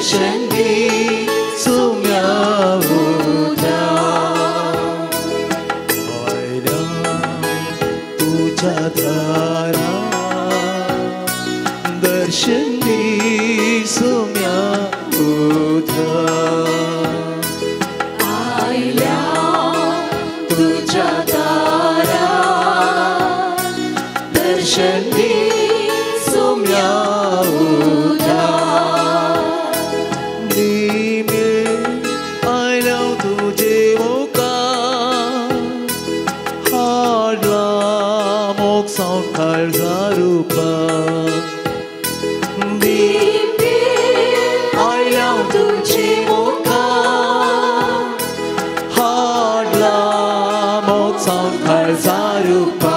दर्शन दी सोम्या उद्या आयल्या तुझ्या दारा दर्शन दी सोम्या उद्या आयल्या तुझ्या दारा दर्शन दी सोम्या उद्या आयल्या तुझे मोका हाडला मोक्षांत काळजा रूपा आयल्या तुझे मोका हाडला मोक्षांत काळजा रूपा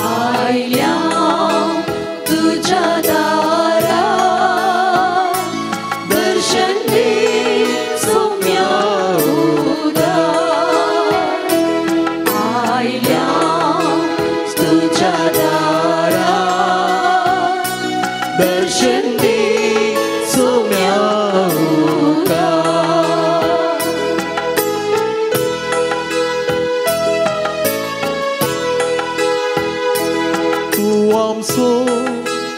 आयल्या तुझ्या दारा दर्शन दे सोम्या उद्या आयल्या तुझ्या दारा दर्शन दे सोम्या उद्या तू आमचो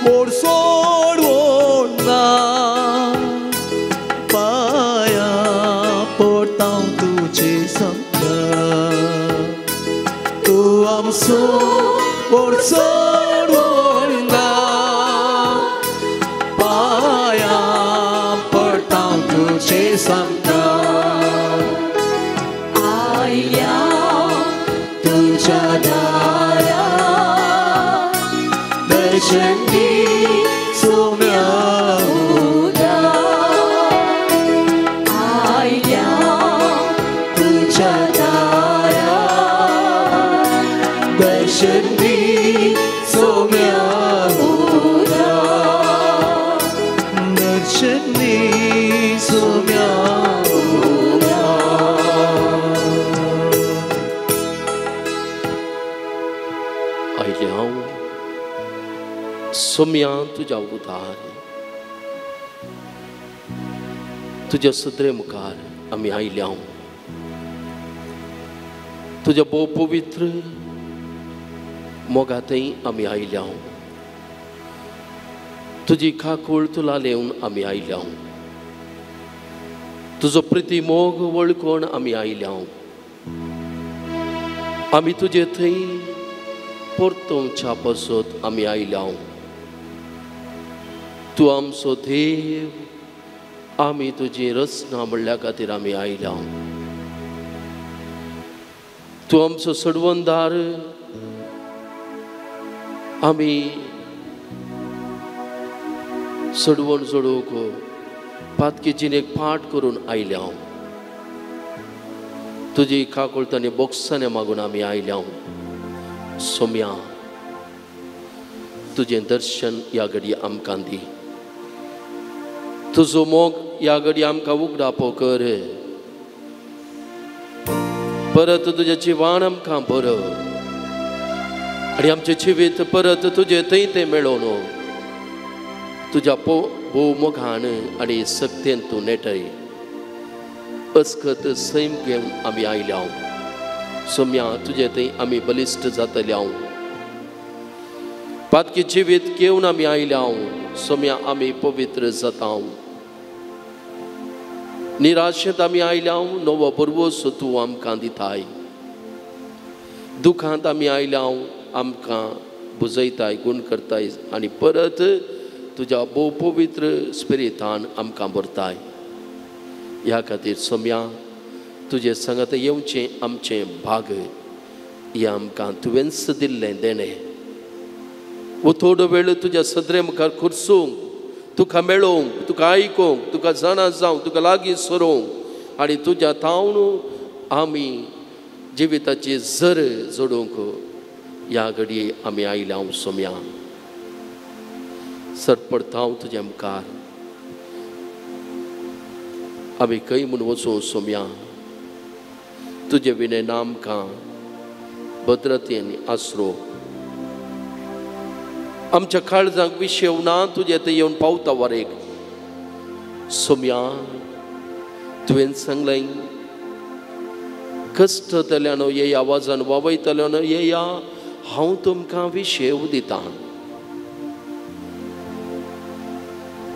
मोड सोडवून ना पाया पडटा तुझे संगा तू आमचो मोड सोडवून ना पाया पडटा तुझे संगा आयल्या तुझ्या दारा दर्शन दी सोम्या उद्या आयल्या तुझ्या दारा दर्शन दी सोम्या उद्या दर्शन दी सोम्या आयल्या सोम्या तुझ्या उदार तुझ्या सदरे मुखार आम्ही आयल्या तुझ्या भोव पवित्र मोगातय आम्ही आयल्या तुझी खाकूळ तुला लेवन आम्ही आयल्या तुझो प्रिती मोग वळखून आम्ही आयल्या आम्ही तुझे थंय परतोवच्या बसत आम्ही आयल्या तू आमचो देव आम्ही तुझी रचना म्हणल्या खातीर आम्ही आयल्या तू आमचो सडवंदार आम्ही सडवण सोडूंक पातकेचीन एक पाठ करून आयल्या तुजी काकुळतांनी बोक्साने मागून आम्ही आयल्या सोम्या तुझे दर्शन या घडी आमकां दी तुजो मोग या घडी आमकां उगडापो कर परत तुझे जिवाण आमकां बरो आणि आमचे जिवीत परत तुझे थंय तें मेळोन तुझ्या भोव मोगान आणि सक्तेन तूं नेटय अस्खत सैम घेवन आमी आयल्या सोम्या तुझे थंय आमी बलिश्ट जातल्या पातकी जिवीत घेवन आमी आयल्या सोम्या आमी पवित्र जाता निराशेंत आमी आयल्या नवो परवोस तूं आमकां दिताय दुखांत आमी आयल्या आमकां बुजयताय गुण करताय आनी परत तुझ्या भोव पवित्र स्पिरितान आमकां भरताय ह्या खातीर सोम्या तुजे सांगात येवचें आमचें भाग हें आमकां तुवेंच दिल्लें देणें वो थोडो वेळ तुज्या सदरे मुखार खुर्सूंक तुका मेळोवंक तुका आयकूंक तुका जाणा जावंक तुका लागीं सरोवंक आनी तुज्या थावन आमी जिविताची झर जोडूंक ह्या घडये आमी आयल्या सोम्या सरपडता हांव तुजे मुखार आमी खंय म्हूण वचूं सोम्या तुजे विनय आमकां भद्रतेन आसरो आमच्या काळजाक विशेव ना तुजे थंय येवन पावता वरेक सोम्या तुवें सांगलें कश्टतल्यान ये आवाजान वावयतल्यान येया हांव तुमकां विशेव दितां.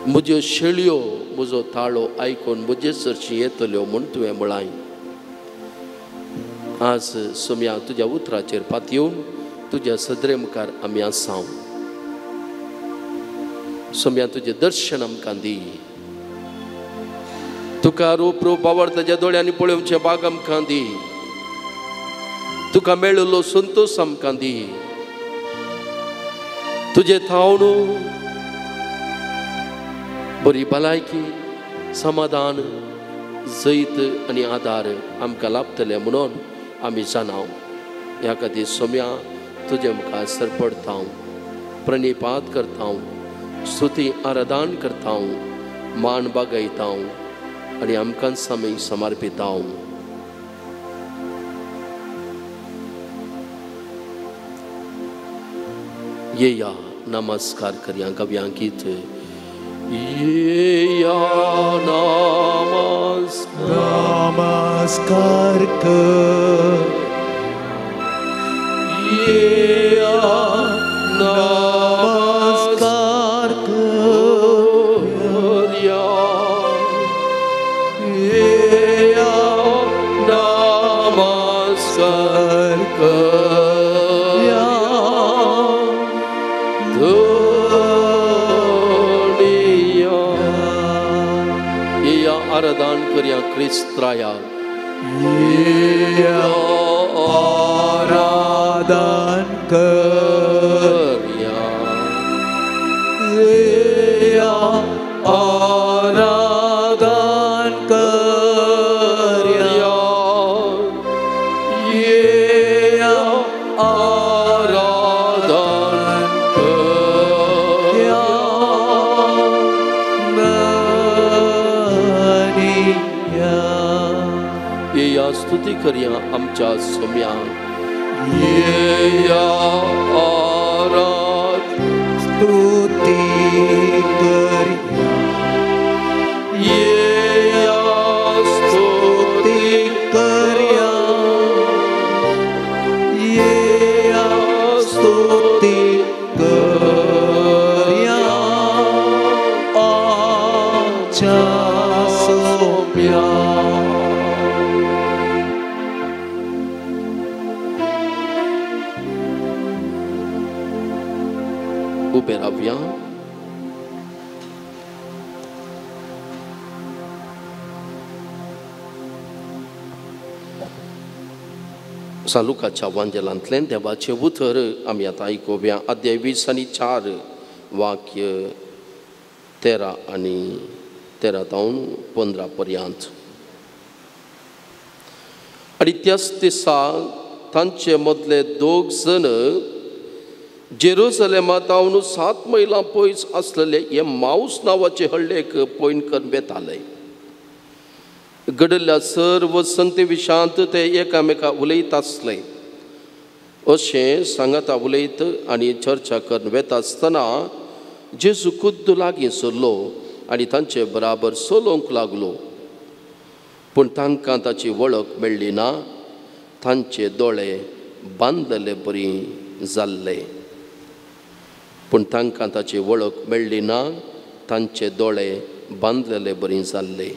म्हज्यो शेळयो म्हजो ताळो आयकून म्हजे सरशी येतल्यो म्हूण तुवें म्हळाय. आज सोम्या तुज्या उतराचेर पातयेवन तुज्या सदरे मुखार आमी आसां. सोम्या तुजें दर्शन आमकां दी. तुका रूप रूप आवडताच्या दोळ्यांनी पळोवचें भाग आमकां दी. तुका मेळिल्लो संतोश आमकां दी. तुजें थावण बरी भलायकी समाधान जैत आनी आदार आमकां लाभतले म्हणून आमी जाणाव. ह्या खातीर सोम्या तुजे मुखार सरपडता, प्रणिपात करता, स्तुती आराधन करता, मान बागयता आनी आमकां सामी समर्पिता. येया नमस्कार करया गव्यां गीत. येया नमस्कार कर. येया नमस्कार करया. येया नमस्कार करया. आराधन करया क्रिस्त्राया. आराधन करया. आराधन करया. आराधन करया. येया स्तुती करया आमच्या सोम्या. येया स्तुती करया. येया स्तुती करया. येया स्तुती करया आमच्या सोम्या. उबे रावया. लुकाच्या वांजेलांतल्यान देवाचें उतर आमी आतां आयकुया. अध्याय 20 आनी 4 वाक्य 13 आनी 13 तावन 15 पर्यंत. आनी त्याच दिसा तांचे मदले 2 जण जेरुसलेमांतावन 7 मैलां पयस आसलेले एम्माऊस नांवाचे हळ्ळेक पयणकर बेताले. घडिल्ल्या सर्व संगती विशांत ते एकामेका उलयत आसले. अशें सांगता उलयत आनी चर्चा करून वेता आसतना जेजू खुद्द लागीं सरलो आनी तांचे बराबर सोलोवंक लागलो. पूण तांकां ताची वळख मेळ्ळी ना. तांचे दोळे बांदलेले बरी जाल्ले. पूण तांकां ताची वळख मेळ्ळी ना. तांचे दोळे बांदलेले बरी जाल्ले.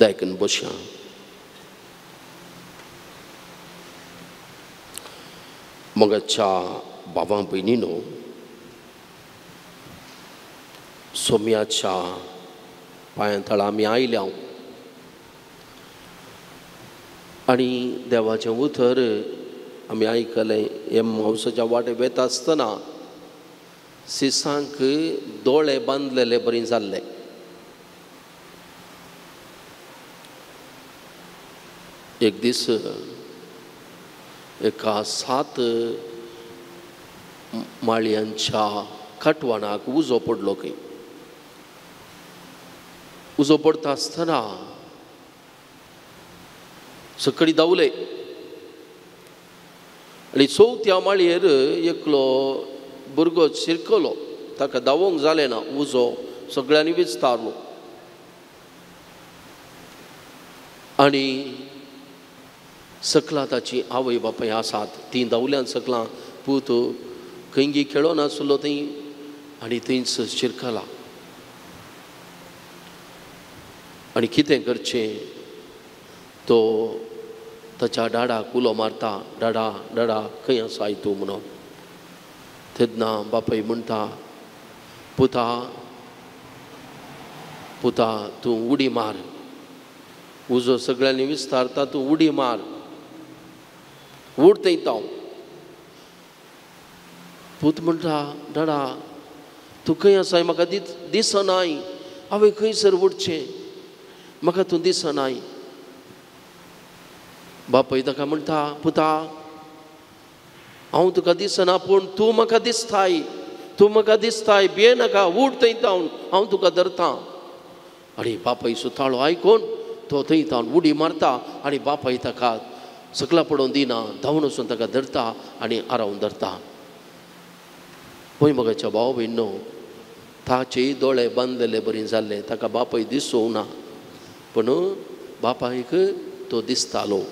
दायकन बसया. मोगाच्या भावां भयणीनो, सोम्याच्या पांया तळा आमी आयल्या आनी देवाचें उतर आमी आयकलें. एम्माऊसाच्या वाटे वेता आसतना सिसांक दोळे बांदलेले बरी जाल्ले. एक दीस एका 7 माळयांच्या काटवानाक उजो पडलो. खंय उजो पडटा आसतना सकळी धांवले आनी चवथ्या माळयेर एकलो भुरगो शिरकलो, ताका धांवोंक जालें ना, उजो सगळ्यांनी विस्तारलो आनी सकला ताची आवय बापाय आसात, ती धांवल्यान सकलां पूत खंयी खेळो नासलो थंय आनी थंयच शिरकला. आनी कितें करचें, तो ताच्या डाडाक उलो मारता, डाडा डाडा खंय आसाय तूं म्हणून. तेन्ना बापाय म्हणटा, पुता पुता तूं उडी मार, उजो सगळ्यांनी विस्तारता, तूं उडी मार, उड थंय ताव. पूत म्हणटा, डाडा तूं खंय आसाय, म्हाका दिसनाय, हांवें खंयसर उडचें, म्हाका तूं दिसनाय. बापाय ताका म्हणटा, पुता हांव तुका दिसना पूण तूं म्हाका दिसताय, तूं म्हाका दिसताय, भिये नाका, उड थंय तावन हांव तुका धरतां. आनी बापाय सुताळो आयकून तो थंय तावन उडी मारता आनी बापाय ताका सकला पडोवन दिना, धांवन वचून ताका धरता आनी आरावन धरता. पळय मगाच्या भाव भयणो, ताचेय दोळे बांदलेले बरी जाल्ले, ताका बापाय दिसूंक ना, पूण बापायक तो दिसतालो.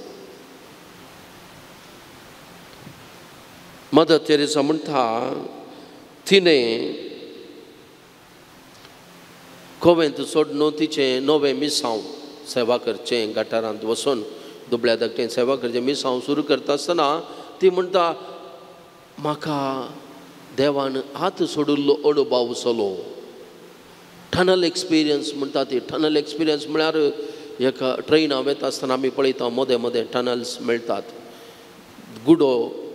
मदर तेरेसा म्हणटा, तिणें कोवेंत सोडून तिचें नवें मिसांव सेवा करचें, गटारांत वचून दुबळ्या धाकटें सेवा करचें मिसांव सुरू करता आसतना ती म्हणटा, म्हाका देवान हात सोडिल्लो अणभव जालो. टनल एक्सपिरियन्स म्हणटा ती. टनल एक्सपिरियन्स म्हळ्यार एका ट्रेनां वता आसतना आमी पळयता मदें मदें टनल्स मेळटात, गुडो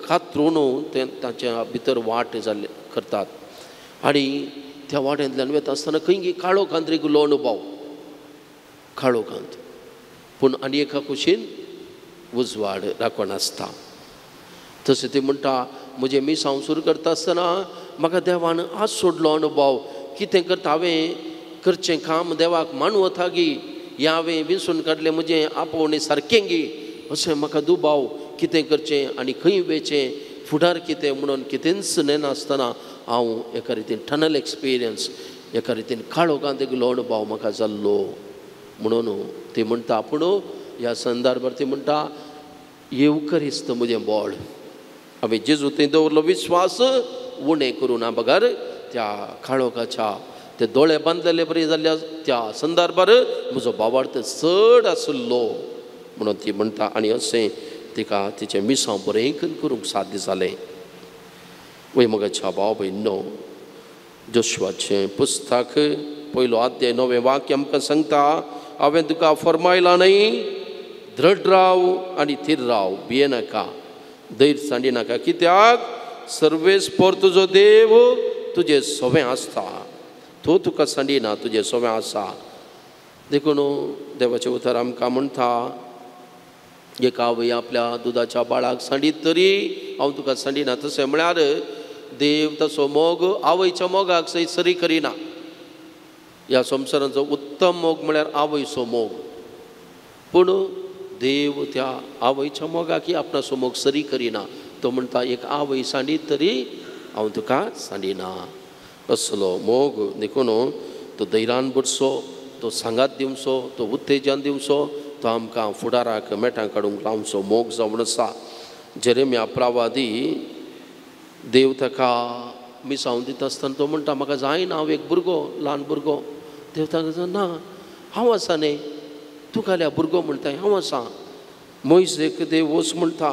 कातरून ते ताच्या भितर वाट जाल्ले करतात आनी त्या वाट्यांतल्यान वता आसतना खंय काळोखांत रिगुल्लो अणभव, काळोखांत, पूण आनी एका कुशीन उजवाड राखण आसता. तशें ती म्हणटा, म्हजें मिसांव सुरू करता आसतना म्हाका देवान आज सोडलो अणभव, कितें करता हांवें करचें काम देवाक मानू वता गी, हें हांवें विसरून काडलें, म्हजें आपोवणें सारकें गी, अशें म्हाका दुबाव, कितें करचें आनी खंय वेचें, फुडार कितें म्हणून कितेंच नेनासतना हांव एका रितीन टनल एक्सपिरियन्स, एका रितीन काळोखांत गेलो अणभव म्हाका जाल्लो म्हणून ती म्हणटा. पूण ह्या संदर्भार ती म्हणटा, येवकरिस्त म्हजें बोड, हांवें जेजू थंय दवरलो विश्वास उणें करूं ना. बगार त्या काळोखाच्या ते दोळे बांदलेले बरे जाल्ल्या त्या संदर्भार म्हजो भावार्थ चड आसलो म्हणून ती म्हणटा. आनी अशें तिका तिचें मिसांव बरें करूंक साध्य जालें. वय मगाच्या भाव भयणो, जोशुआचें पुस्तक 1 अध्याय 9वें वाक्य आमकां सांगता, हांवें तुका फरमायलां न्हय, दृढ राव आनी थीर राव, भिये नाका, धैर्य सांडी नाका, कित्याक सर्वेस्पर तुजो देव तुजें सोबें आसता, तो तुका सांडिना, तुजें सोबें आसा. देखून देवाचें उतर आमकां म्हणटा, एका आवय आपल्या दुदाच्या बाळाक सांडीत तरी हांव तुका सांडिना. तशें म्हळ्यार देव तसो मोग आवयच्या मोगाक सरी करिना. ह्या संवसाराचो उत्तम मोग म्हळ्यार आवयचो मोग, पूण देव त्या आवयच्या मोगाक आपणाचो मोग सरी करिना. तो म्हणटा, एक आवय सांडीत तरी हांव तुका सांडिना. असलो मोग देखून तो धैर्यान भरचो, तो सांगात दिवचो, तो उत्तेजन दिवचो, तो आमकां फुडाराक मेटां काडूंक लावचो मोग जावन आसा. जेरेमिया प्रवादी देव ताका मिसांव दिता आसतना तो म्हणटा, म्हाका जायना, हांव एक भुरगो, ल्हान भुरगो. देव ताका ना, हांव आसा न्ही, तूं घाल्या भुरगो म्हणटा, हांव आसा. मोइसेक देव वच म्हणटा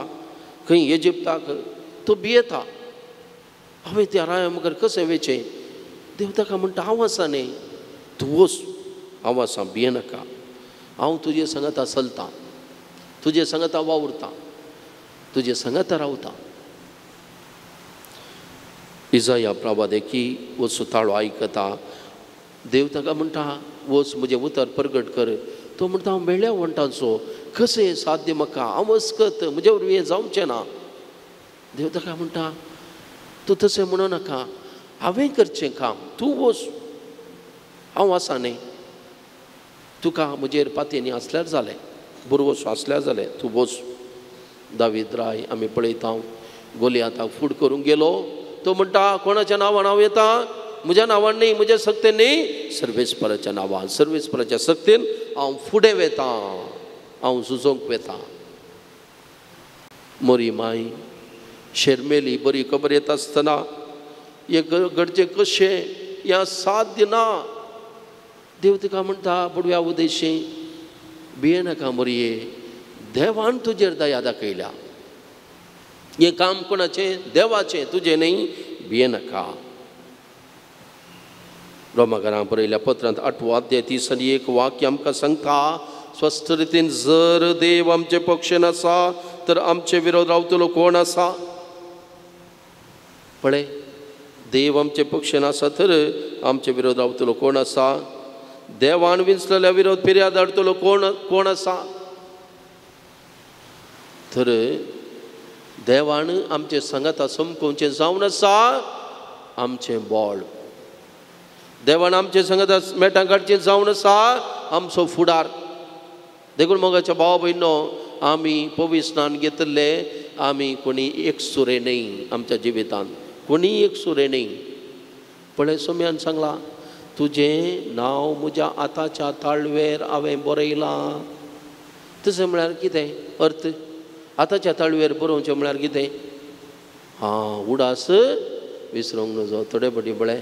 खंय इजिप्ताक, तो भियेता, हांवें त्या राया मुखार कशें वेचें. देव ताका म्हणटा, हांव आसा न्ही, तूं वच, हांव आसा, भिये नाका, हांव तुजे सांगाता चलतां, तुजे सांगाता वावुरतां, तुजे सांगाता रावतां. इजाया प्रवादेकी वच सुताळो आयकता. देव ताका म्हणटा, वच म्हजें उतर प्रगट कर. तो म्हणटा, हांव मेळ्ळ्या वंटाचो, कशें साध्य म्हाका, हांव वचकत, म्हजे वरवीं हें जावचें ना. देव ताका म्हणटा, तूं तशें म्हणो नाका, हांवें करचें काम, तूं वच, हांव आसा न्ही, तुका म्हजेर पातयेनी आसल्यार जालें, बुरवोस आसल्यार जालें, तूं वच. दावीद राय आमी पळयता, गोलियाताक फूड करूंक गेलो. तो म्हणटा कोणाच्या नांवान हांव येता? म्हज्या नांवान न्ही, म्हज्या सक्तेन न्ही, सर्वेस्पराच्या नांवान, सर्वेस्पराच्या सक्तेन हांव फुडें वेता, हांव झुजोंक वेता. मोरी माय शर्मेली बरी खबर येता आसतना हे घडचे कशें ह्या साध्य ना. देव तिका म्हणटा पडव्या उदेशी भिये नाका मोरये, देवान तुजेर दया दाखयल्या. हे काम कोणाचें? देवाचें, तुजें न्ही, भिये नाका. रोमाकारांक बरयल्या पत्रांत 8 अध्याय 31 वाक्य आमकां सांगता, स्वस्थ रितीन जर देव आमचे पक्षेन आसा तर आमचे विरोध रावतलो कोण आसा? पळय, देव आमचे पक्षेन आसा तर आमचे विरोध रावतलो कोण आसा? देवान विंचलेल्या विरोध फिर्याद हाडटलो कोण आसा? तर देवान आमचे संगता संपोवचें जावन आसा आमचें बोळ. देवान आमचे संगता मेटां काडचें जावन आसा आमचो फुडार. देखून मोगाच्या भाव भयणो, आमी पवित्र स्नान घेतले, आमी कोणी एक सुरे न्ही आमच्या जिवितांत, कोणी एक सुरे न्ही. पळय, सोम्यान सांगला तुजें नांव म्हज्या आतांच्या ताळवेर हांवें बरयलां. तशें म्हळ्यार कितें अर्थ? आतांच्या ताळवेर बरोवचें म्हळ्यार कितें? उडास विसरूंक नजो. थोडे बडी बळे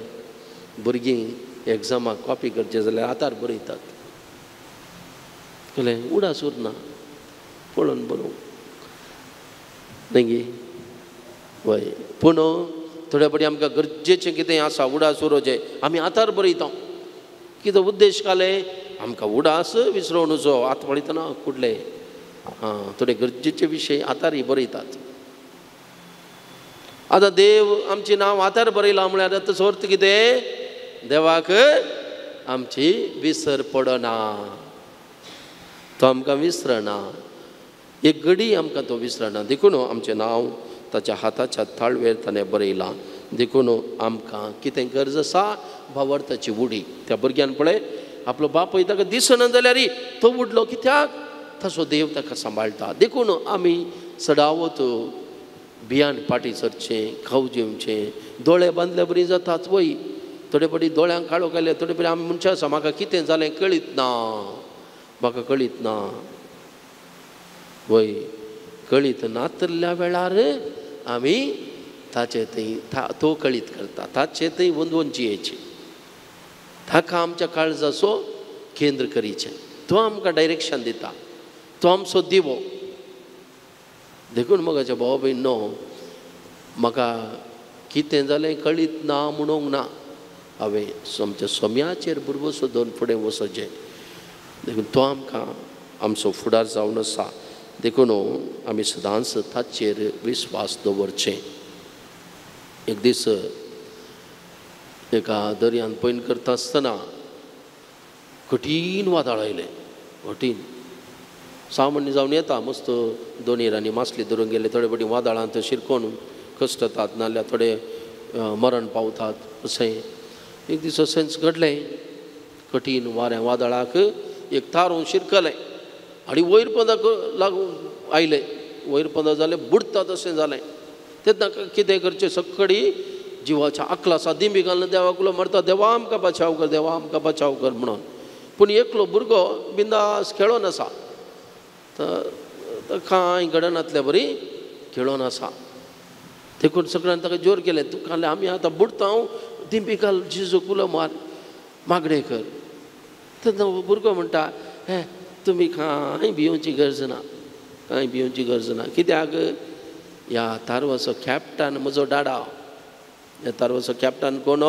भुरगीं एग्जामाक कॉपी करचे जाल्यार आतार बरयतात. कळ्ळें? उडास उरना पळोवन बरोवंक न्ही गे. वय, पूण थोड्या बडी आमकां गरजेचें कितें आसा उडास उरोवचें, आमी आतार बरयता. कितें उद्देश काले? आमकां उडास विसरोवन नजो. आतां पळयतना कुठले थोडे गरजेचे विशय आतारय बरयतात. आतां देव आमचें नांव आतार बरयलां म्हळ्यार ताचो अर्थ कितें? देवाक आमची विसर पडना, तो आमकां विसरना. एक घडी आमकां तो विसरना. देखून आमचें नांव ताच्या हाताच्या ताळवेर ताणें बरयलां. देखून आमकां कितें गरज आसा? भावार्थाची उडी. त्या भुरग्यान पळय आपलो बापूय ताका दिसना जाल्यार तो उडलो. कित्याक? ताचो देव ताका सांबाळटा. देखून आमी सदावत भियान फाटी सरचें, खाव जेवचें. दोळे बांदले बरी जातात. वय, थोडे बडी दोळ्यांक काळो केले. थोडे बरी आमी मनशां आसा म्हाका कितें जालें कळीत ना, म्हाका कळीत ना. वय, कळीत नातल्या वेळार आमी ताचे थंय तो कळीत करता, ताचे थंय वंदवंचयेचें, ताका आमच्या काळजाचो केंद्र करीचें. तो आमकां डायरेक्शन दिता, तो आमचो दिवो. देखून मोगाच्या भाव भयणो, म्हाका कितें जालें कळीत ना म्हणूंक ना. हांवें आमच्या सोम्याचेर बुरवो सोदून फुडें वचचें. देखून तो आमकां आमचो फुडार जावन आसा. देखून आमी सदांच ताचेर विस्वास दवरचें. एक दीस एका दर्यान पैन करता आसतना कठीण वादळ आयलें. कठीण सामान्य जावन येता, मस्त दोनीरांनी मासली धरून गेले. थोडे बडी वादळांत शिरकोन कश्टतात, नाल्यार थोडे मरण पावतात. अशें एक दीस अशेंच घडलें. कठीण वाऱ्या वादळाक एक तारून शिरकलें आनी वयर पंदाक लागून आयलें. वयर पंदा जालें, बुडता तशें जालें. तेन्ना कितें करचें? सक्कडी जिवाच्या अकलासा दिंबी घालून देवाक उलो मारता, देवा आमकां बचाव कर, देवा आमकां बचाव कर म्हणून. पूण एकलो भुरगो बिंदास खेळोन आसा. कांय घडनातल्या बरी खेळोन आसा. देखून सगळ्यांनी ताका जोर केलें, तुका आमी आतां बुडता, दिंबी घाल, जिजूक उलो मार, मागणें कर. तेन्ना भुरगो म्हणटा, हे तुमी कांय भिवची गरज ना, कांय भिवची गरज ना. कित्याक? ह्या तारवाचो कॅप्टन म्हजो डाडा. ह्या तारवाचो कॅप्टन कोण?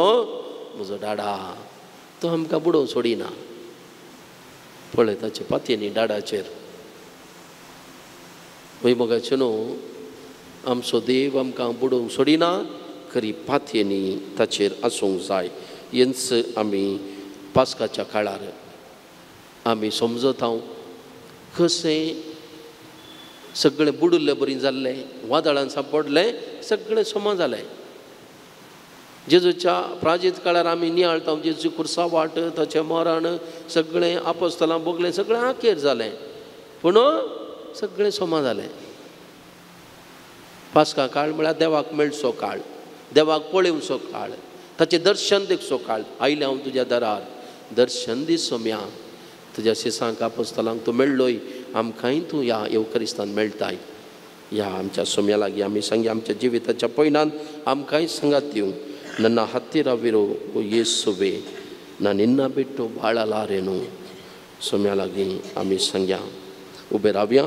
म्हजो डाडा. तो आमकां बुडोवंक सोडिना. पळय ताचे पातयेनी डाडाचेर. वय मोगाचे न्हू, आमचो देव आमकां बुडोवंक सोडिना, खरी पातयेनी ताचेर आसूंक जाय. हेंच आमी पास्काच्या काळार आमी समजत हांव कशें सगळें बुडुल्लें बरी जाल्लें, वादळान सांपडलें, सगळें समा जालें. जेजूच्या प्राजीत काळार आमी नियाळटा, जेजूची कुर्सा वाट, ताचें मरण, सगळें आपोस्तलां बगलें, सगळें आखेर जालें. पूण सगळें समा जालें. पास्का काळ म्हळ्यार देवाक मेळचो काळ, देवाक पळेवचो काळ, ताचें दर्शन देखचो काळ. आयले हांव तुज्या दारार, दर्शन दी सोम्या. तुज्या शिसांक आपोस्तलांक तूं मेळ्ळोय, आमकांय तूं ह्या येवकरिस्तान मेळटाय. ह्या आमच्या सोम्या लागीं आमी सांगी आमच्या जिविताच्या पयणान आमकांय सांगात दिवं. ನನ್ನ ಹತ್ತಿರವಿರೋ ಯೇಸುವೆ, ನಾನು ನಿನ್ನ ಬಿಟ್ಟು ಬಾಳಲಾರೆನು. ಸೌಮ್ಯಲಾಗಿ ಆಮಿ ಸಂಗ್ಯಾ ಉಬೆ ರಾವ್ಯಾ.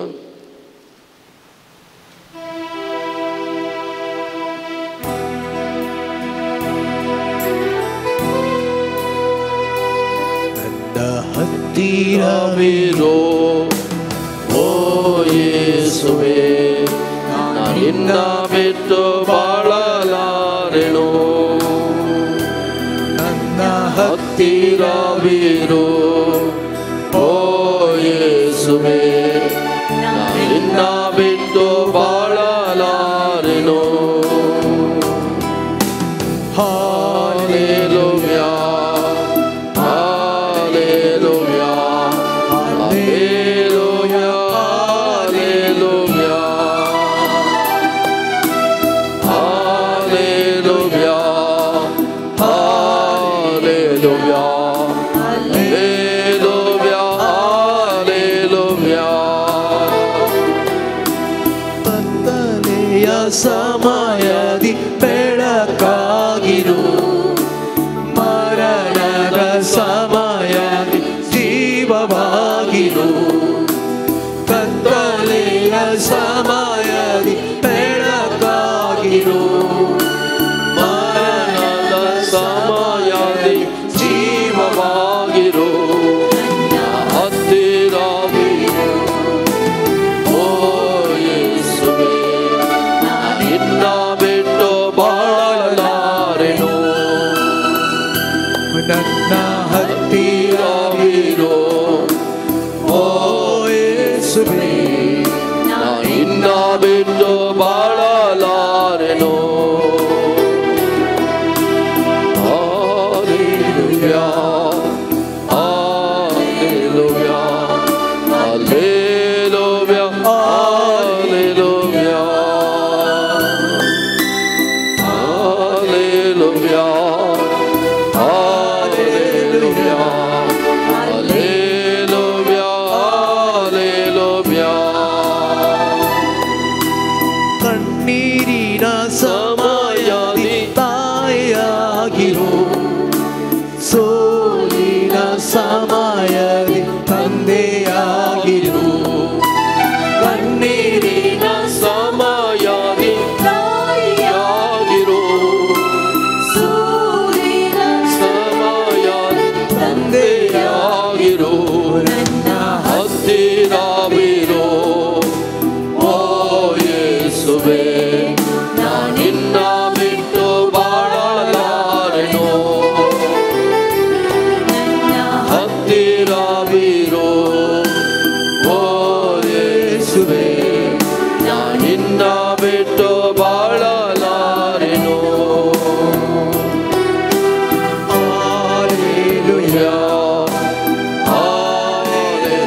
ನನ್ನ ಹತ್ತಿರವಿರೋ ಓ ಯೇಸುವೆ, ನಾನು ನಿನ್ನ ಬಿಟ್ಟು ಬಾಳಲಾರೆನು. ಹತ್ತಿರವಿರೋ ಓ ಯೇಸುವೆ, ನಿನ್ನ ಬಿಟ್ಟು ಬಾಳಲಾರೆನು. Hallelujah, hallelujah, hallelujah, hallelujah, hallelujah, Hallelujah, hallelujah. ಕತ್ತಲೆಯ ಸಮಯದಿ ಬೆಳಕಾಗಿರು, ಮರಣದ ಸಮಯದಿ ಜೀವವಾಗಿರು. ಕತ್ತಲೆಯ ಸಮಯದಿ ಬೆಳಕಾಗಿರು, ಮರಣದ ಸಮಯದಿ ಜೀವವಾಗಿರು. ಹತ್ತಿರವಿರೋ ಓ ಯೇಸುವೆ, ನಿನ್ನ ಬಿಟ್ಟು ಬಾಳಲಾರೆನು. ನನ್ನ ಹತ್ತಿರವಿರೋ ಓ ಯೇಸುವೆ, ನಿನ್ನ ಬಿಟ್ಟು ಬಾಳಲಾರೆನು. Hallelujah, hallelujah, hallelujah, hallelujah, hallelujah, hallelujah, hallelujah, hallelujah. ಕಣ್ಣೀರಿನ ಸಮಯದಿ ತಾಯಿಯಾಗಿರು, ಸೋಲಿನ ಸಮಯದಿ ತಂದೆಯಾಗಿರು. ಕಣ್ಣೀರಿನ ಸಮಯದಿ ತಾಯಿಯಾಗಿರು, ಸೋಲಿನ ಸಮಯದಿ ತಂದೆಯಾಗಿರು. ನನ್ನ ಹತ್ತಿರವಿರೋ ಓ ಯೇಸುವೆ, ನಿನ್ನ ಬಿಟ್ಟು ಬಾಳಲಾರೆನು. ಹತ್ತಿರವಿರೋ ಓ ಯೇಸುವೆ, ನಿನ್ನ ಬಿಟ್ಟು ಬಾಳಲಾರೆನು. Hallelujah, Hallelujah, hallelujah, hallelujah,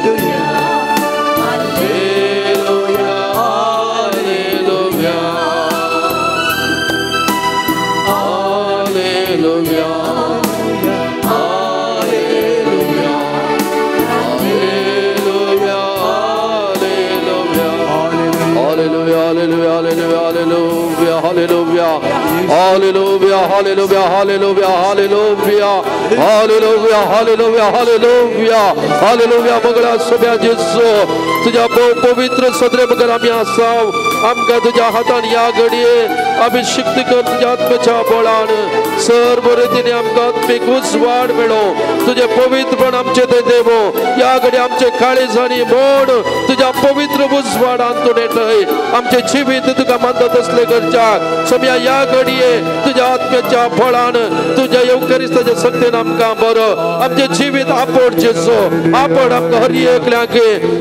hallelujah, hallelujah, hallelujah, hallelujah, hallelujah, hallelujah, hallelujah, hallelujah, hallelujah, hallelujah, hallelujah, hallelujah, hallelujah, hallelujah. Mangala सोब्या जेसू, तुझ्या पवित्र सदरे मगर आम्ही असाव. आमका तुझ्या हातान या घडये अभिषिक्त कर, तुझ्या आत्म्याच्या बळान सर्व रीतीने आमका आत्मिक उजवाड मेळो. तुझे पवित्रपण आमचे ते देवो. या घडी आमचे काळीजाणी मोड तुझ्या पवित्र उजवाड आणतो नेटय. आमचे जीवित तुका मानत असले गरजाक सोम्या या घडये तुझ्या आत्म्याच्या फळान, तुझ्या येवकरिस्ताच्या शक्तीन आमकां बरो. आमचे जीवित आपड जेसो, आपड आमकां हर एकल्याक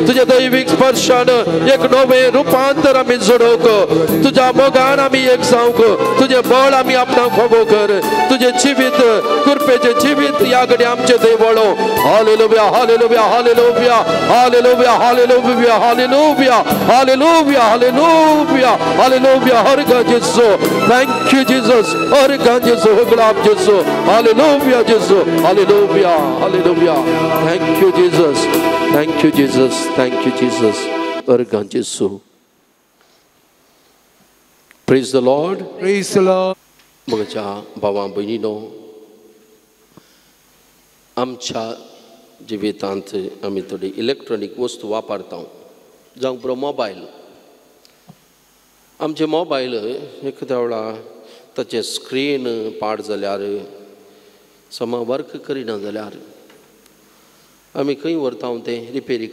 तुझ्या दैविक स्पर्शान एक नवे रूपांतर आमी सोडोवंक तुज्या मोगान आमी एक जावंक तुझे बळ आमी आपणाक फोगो कर तुझे जिवीत कृपेचे जिवीत या घडी आमचे थंय वळो hallelujah hallelujah hallelujah hallelujah hallelujah hallelujah hallelujah hallelujah hallelujah हर गजेसो थैंक यू जीसस हर गजेसो गुलाब जेसो हालेलुया जेसो hallelujah hallelujah thank you Jesus thank you Jesus thank you Jesus हर गजेसो praise the Lord Praise the Lord. म्हज्या भावां भयणीनो आमच्या जिवितांत आमी थोडी इलेक्ट्रॉनीक वस्तू वापरता जावं बरो मोबायल आमचे मोबायल एखाद्या वेळा ताचे स्क्रीन पाड जाल्यार समा वर्क करिना जाल्यार आमी खंय व्हरता तें रिपेरी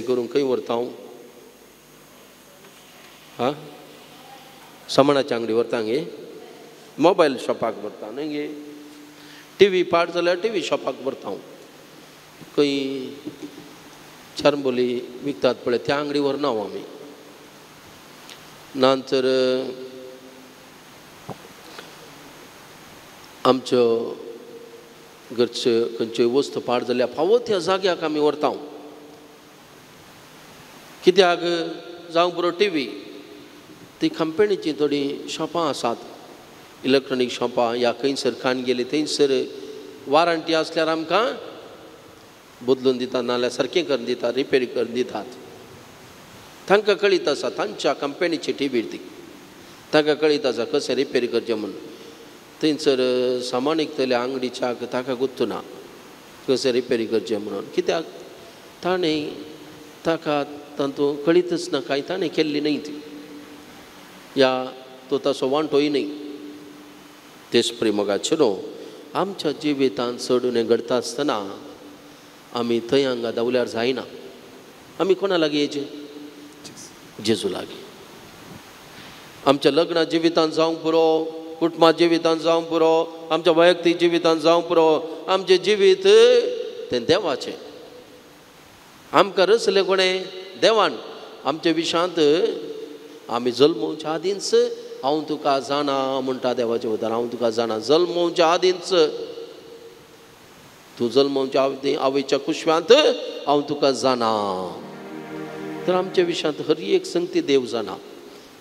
करूंक खंय व्हरता हां सामानाच्या अंगडी व्हरता गे मोबायल शॉपाक व्हरता न्हय गे टीव्ही पाड जाल्यार टीव्ही शॉपाक व्हरता खंय चारंबोली विकतात पळय त्या अंगडी व्हरना आमी नंतर आमच्यो घरच्यो खंयच्योय वस्तू पाड जाल्यार फावो त्या जाग्याक आमी व्हरता कित्याक जावं बरो टीव्ही ती कंपनीची थोडी शॉपां आसात इलेक्ट्रॉनीक शॉपां या खंयसर खान गेली थंयसर वॉरंटी आसल्यार आमकां बदलून दितात नाल्यार सारकें करून दितात रिपेरी करून दितात तांकां कळीत आसा तांच्या कंपनीची टीव्ही ती तांकां कळीत आसा कशें रिपेरी करचें म्हणून थंयसर सामान विकतल्या अंगडीच्याक ताका गुंतूना कशें रिपेरी करचें म्हणून कित्याक ताणें ताका तातूंत कळीतच ना कांय ताणें केल्ली न्हय ती या तो तसो वांटोय न्हय तेच प्रेमगाचे न्हू आमच्या जिवितांत चडून हें घडता आसतना आमी थंय हांगा दावल्यार जायना आमी कोणा लागीं येचे जेजू लागीं आमच्या लग्ना जिवितांत जावं पुरो कुटुंबा जिवितांत जावं पुरो आमच्या वैयक्तीक जिवितांत जावं पुरो आमचें जिवीत तें देवाचें आमकां रचलें कोणें देवान आमच्या विशांत आमी जल्मोवच्या आदींच हांव तुका जाणा म्हणटा देवाचें उतर हांव तुका जाणा जल्मोवच्या आदींच तूं जल्मोवच्या आवयच्या कुशव्यांत हांव तुका जाणा तर आमच्या विशयांत हर एक संगती देव जाणा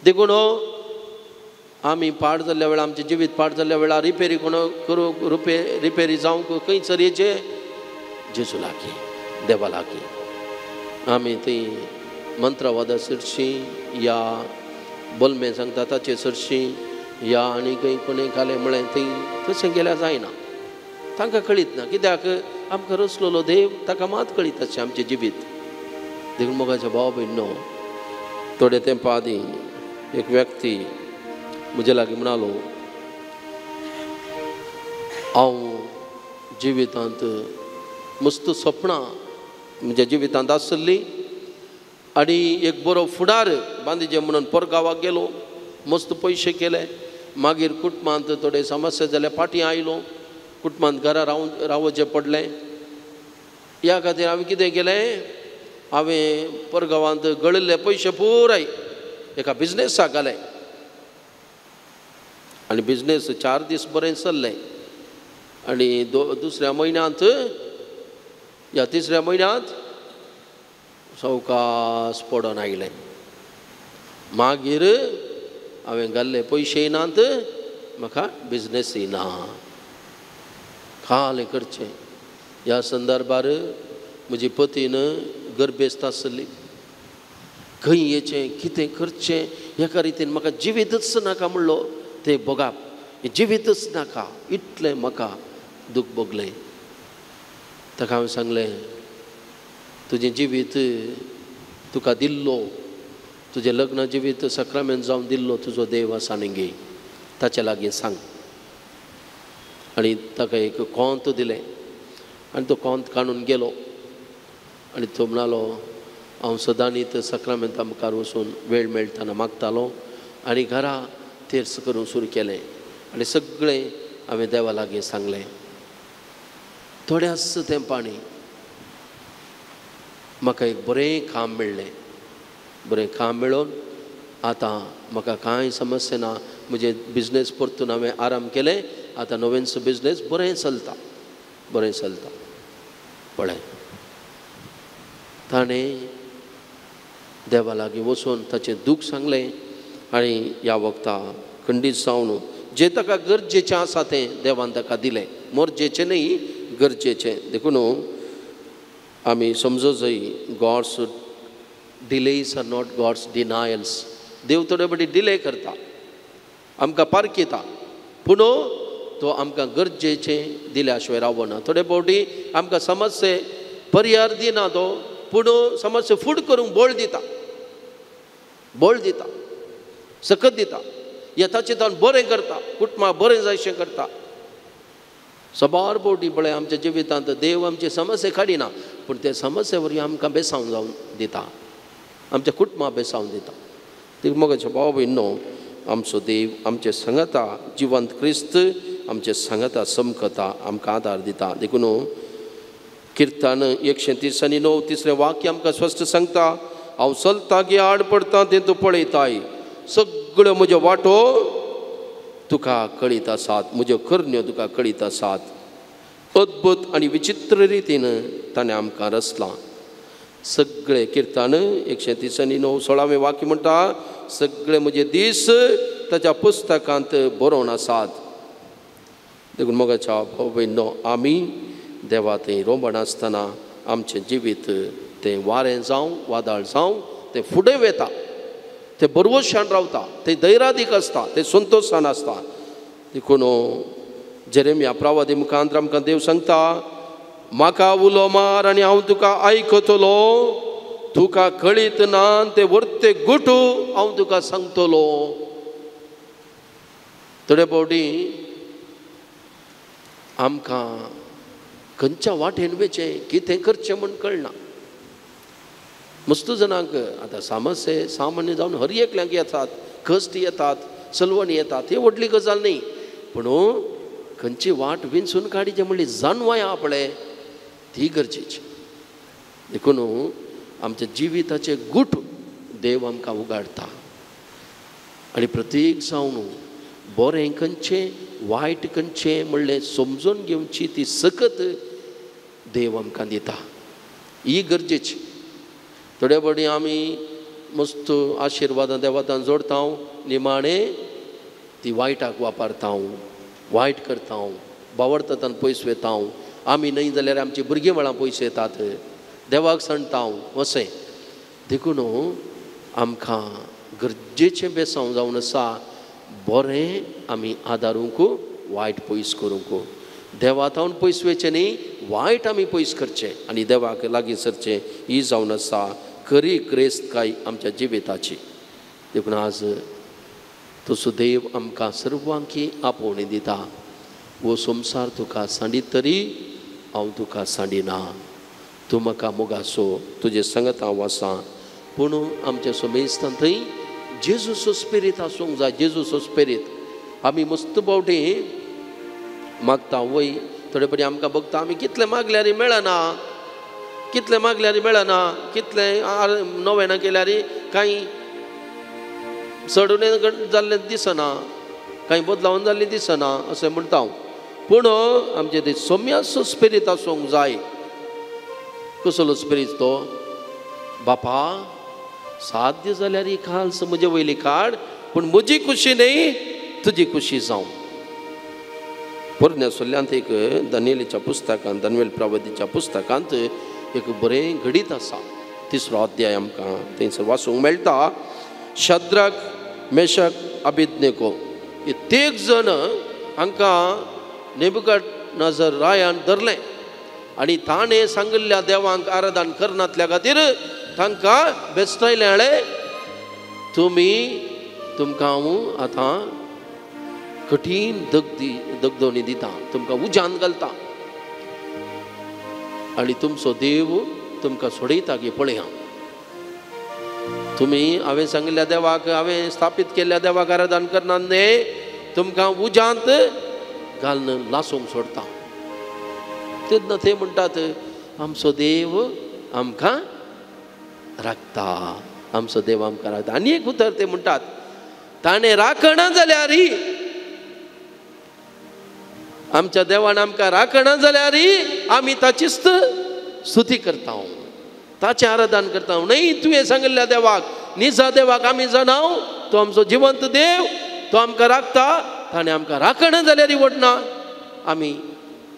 देखून आमी पाड जाल्ल्या वेळार आमचें जिवीत पाड जाल्ल्या वेळार रिपेरी कोण करूंक रिपेरी जावंक खंयसर येचे जेजू लागीं देवा लागीं आमी थंय मंत्रवादा सरशीं या बोलमें सांगता ताचे सरशीं या आनी खंय कोणें घालें म्हळें थंय तशें गेल्यार जायना तांकां कळीत ना कित्याक आमकां रचलेलो देव ताका मात कळीत अशें आमचें जिवीत देखून मोगाच्या भाव भयणो थोडे तेंपा आदीं एक व्यक्ती म्हजे लागीं म्हणालो हांव जिवितांत मस्त सपनां म्हज्या जिवितांत आसली आनी एक बरो फुडार बांदिचे म्हणून परगांवाक गेलो मस्त पयशे केले मागीर कुटुंबांत थोडे समस्या जाल्या फाटीं आयलो कुटुंबांत घरा रावचें पडलें ह्या खातीर हांवें कितें केलें हांवें परगांवांत गळिल्ले पयशे पुराय एका बिजनेसाक घाले आनी बिजनेस 4 दीस बरें चल्लें आनी दुसऱ्या म्हयन्यांत या तिसऱ्या म्हयन्यांत सवकास पडोन आयलें मागीर हांवें घाल्ले पयशे येनात म्हाका बिजनेस येना कालें करचें ह्या संदर्भार म्हजी पतीन गर्भेस्त आसली खंय येचें कितें करचें हेका रितीन म्हाका जिवीतच नाका म्हणलो तें बोगाप हें जिवीतच नाका इतलें म्हाका दूख भोगलें ताका हांवें सांगलें तुजें जिवीत तुका दिल्लो तुजें लग्न जिवीत सक्रामेंत जावन दिल्लो तुजो देव आसा न्ही गे ताचे लागीं सांग आनी ताका एक कोंत दिलें आनी तो कोंत काडून गेलो आनी तो म्हणलो हांव सदां न्ही सक्रामेंता मुखार वचून वेळ मेळटना मागतालो आनी घरा तेर्स करूं सुरू केलें आनी सगळें हांवें देवा लागीं सांगलें थोड्याच तेंपानी म्हाका एक बरें काम मेळ्ळें बरें काम मेळोन आतां म्हाका कांय समस्या ना. म्हजे बिजनेस परतून हांवें आराम केलें. आतां नवेंचो बिजनेस बरें चलता, बरें चलता. पळय, ताणें देवा लागीं वचून ताचें दूख सांगलें आनी ह्या वखदां खंडीत जावन जें ताका गरजेचें आसा तें देवान ताका दिलें. मोरजेचें न्ही, गरजेचें. देखून आमी समजो जाय, God's delays are not God's denials. देव थोडे फावटी डिले करता, आमकां पारकिता, पूण तो आमकां गरजेचें दिल्या शिवाय रावना. थोडे फावटी आमकां समस्ये पर्याय दिना तो, पूण समस्या फूड करूंक बोळ दिता, बोळ दिता, सकत दिता. येताचें ताण बरें करता, कुटुंबाक बरें जायशें करता. सबार फावटी पळय आमच्या जिवितांत देव आमची समस्या काडिना, पूण ते समस्ये वरवीं आमकां बेसांव जावन दिता, आमच्या कुटुंबाक बेसांव दिता. देखून मोगाचे भाव भयणो, आमचो देव आमचे सांगता जिवंत क्रिस्त आमचे सांगता समकता, आमकां आदार दिता. देखून किर्तन 139 तिसरें वाक्य आमकां स्पश्ट सांगता, हांव चलतां की आड पडटां तें तूं पळयताय, सगळ्यो म्हज्यो वाटो तुका कळीत आसात, म्हज्यो करण्यो तुका कळीत आसात. अद्भुत आनी विचित्र रितीन ताणें आमकां रचलां. सगळे किर्तन 139 16वें वाक्य म्हणटा, सगळे म्हजे दीस ताच्या पुस्तकांत बरोवन आसात. देखून मोगाच्या भाव भयणो, आमी देवा थंय रोंबण आसतना आमचें जिवीत तें वारें जावं वादळ जावं तें फुडें वेता, तें बरवशान रावता, तें धैर्यादीक आसता, तें संतोशान आसता. देखून जेरेमिया प्रवादी मुखांतर आमकां देव सांगता, म्हाका उलो मार आनी हांव तुका आयकतलो, तुका कळीत ना ते वर्ते गुटू हांव तुका सांगतलो. थोडे फावटी आमकां खंयच्या वाटेन वेचें, कितें करचें म्हूण कळना. मस्त जाणांक आतां समस्या सामान्य जावन हर एकल्याक येतात, कश्ट येतात, चलवण येतात, ही व्हडली गजाल न्ही. पूण खंयची वाट विंचून काडची म्हणली जानवाय आपले ती गरजेची. देखून आमच्या जिविताचे गुट देव आमकां उगाडटा आनी प्रत्येक जावन बरें खंयचें वायट खंयचें म्हणलें समजून घेवची ती सकत देव आमकां दिता, ही गरजेची. थोडे फावटी आमी मस्त आशिर्वादां देवातान जोडता, निमाणें ती वायटाक वापरता, वायट करता, बावडतान पयस वेता. आमी न्हय जाल्यार आमची भुरगीं वेळा पयस येतात, देवाक सांडटा अशें. देखून आमकां गरजेचें बेसांव जावन आसा, बरें आमी आदारूंक, वायट पयस करूंक. देवातावन पयस वेचें न्ही, वायट आमी पयस करचें आनी देवाक लागीं सरचें, ही जावन आसा खरी क्रेस्तकाय आमच्या जिविताची. देखून आज तसो देव आमकां सर्वांकी आपोवणी दिता. वो संवसार तुका सांडीत तरी हांव तुका सांडिना, तूं म्हाका मोगासो, तुजे सांगत हांव आसां. पूण आमच्या समेस्तान थंय जेजूचो स्पिरीट आसूंक जाय, जेजूचो स्पिरीट. आमी मस्त फावटी मागता वय, थोडे फावटी आमकां भोगता आमी कितलें मागल्यार मेळना, कितलें मागल्यार मेळना, कितलें नोवेना केल्यार कांय चडून जाल्लें दिसना, कांय बदलावन जाल्लें दिसना अशें म्हणटा हांव. पूण आमचें तें सोम्याचो स्पिरीट आसूंक जाय. कसलो स्पिरीट तो? बापा साध्य जाल्यार ही खाल्स म्हजे वयली काड, पूण म्हजी खुशी न्ही तुजी खुशी जावं. पोरण्या सोल्ल्यांत एक दानियेलीच्या पुस्तकांत, दानियेल प्रवादीच्या पुस्तकांत एक बरें घडीत आसा. 3रो अध्याय आमकां थंयसर वाचूंक मेळटा. शद्रक, मेशक, अबेदनेगो हे 3 जण हांकां नेबुकदनेझर रायान धरलें आनी ताणें सांगिल्ल्या देवांक आराधन करनातल्या खातीर तांकां बेस्तायलें. हाळे तुमकां हांव आतां कठीण दगदोणी दिता, तुमकां उजान घालता आनी तुमचो देव तुमकां सोडयता की पळया. तुमी हांवें सांगिल्ल्या देवाक, हांवें स्थापीत केल्ल्या देवाक आराधन करना न्ही, तुमकां उजांत घालन लासूंक सोडता. तेन्ना ते म्हणटात आमचो देव आमकां राखता, आमचो देव आमकां राखता. आनी एक उतर ते म्हणटात ताणें राखना जाल्यारय आमच्या देवान आमकां राखना जाल्यारय आमी ताचीच स्तुती करता, ताचें आराधन करता. न्ही तुवें सांगिल्ल्या देवाक, निजा देवाक आमी जाणाव, तो आमचो जिवंत देव, तो आमकां राखता. ताणें आमकां राखना जाल्यारय वडना, आमी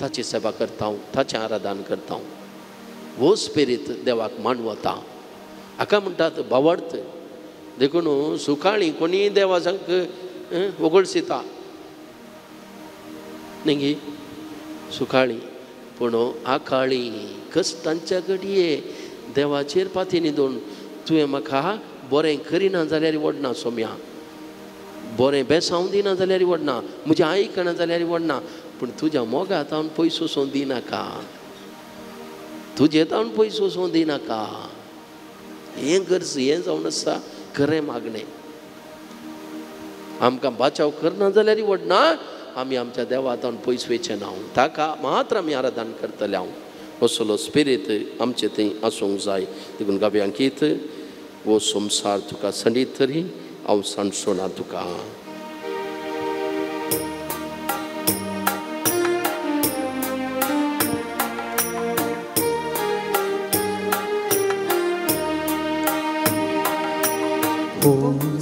ताची सेवा करता, ताचें आराधन करता. वो स्पिरीट देवाक मानवता. हाका म्हणटात भावार्थ. देखून सुखाळी कोणी देवा सांग वगळसिता न्ही सुखाळी, पूण आकाळी कश्टांच्या घडये देवाचेर पाती न्हिदून तुवें म्हाका बरें करिना जाल्यार वडना सोम्या, बरें बेसांव दिना जाल्यार वडना, म्हजें आयकना जाल्यार वडना, पूण तुज्या मोगा तावन पयसो सों दिनाका, तुजे तावन पयसो सों दिनाका. हें गरज हें जावन आसा खरें मागणें. आमकां बाचाव करना जाल्यार वडना, आमी आमच्या देवा तावन पयस वेचे ना, ताका मात्र आमी आराधन करतले. हांव असलो स्पिरीट आमचे थंय आसूंक जाय. देखून गाव्यांकीत वो संवसार तुका संडीत तरी हांव सांडचो ना तुका.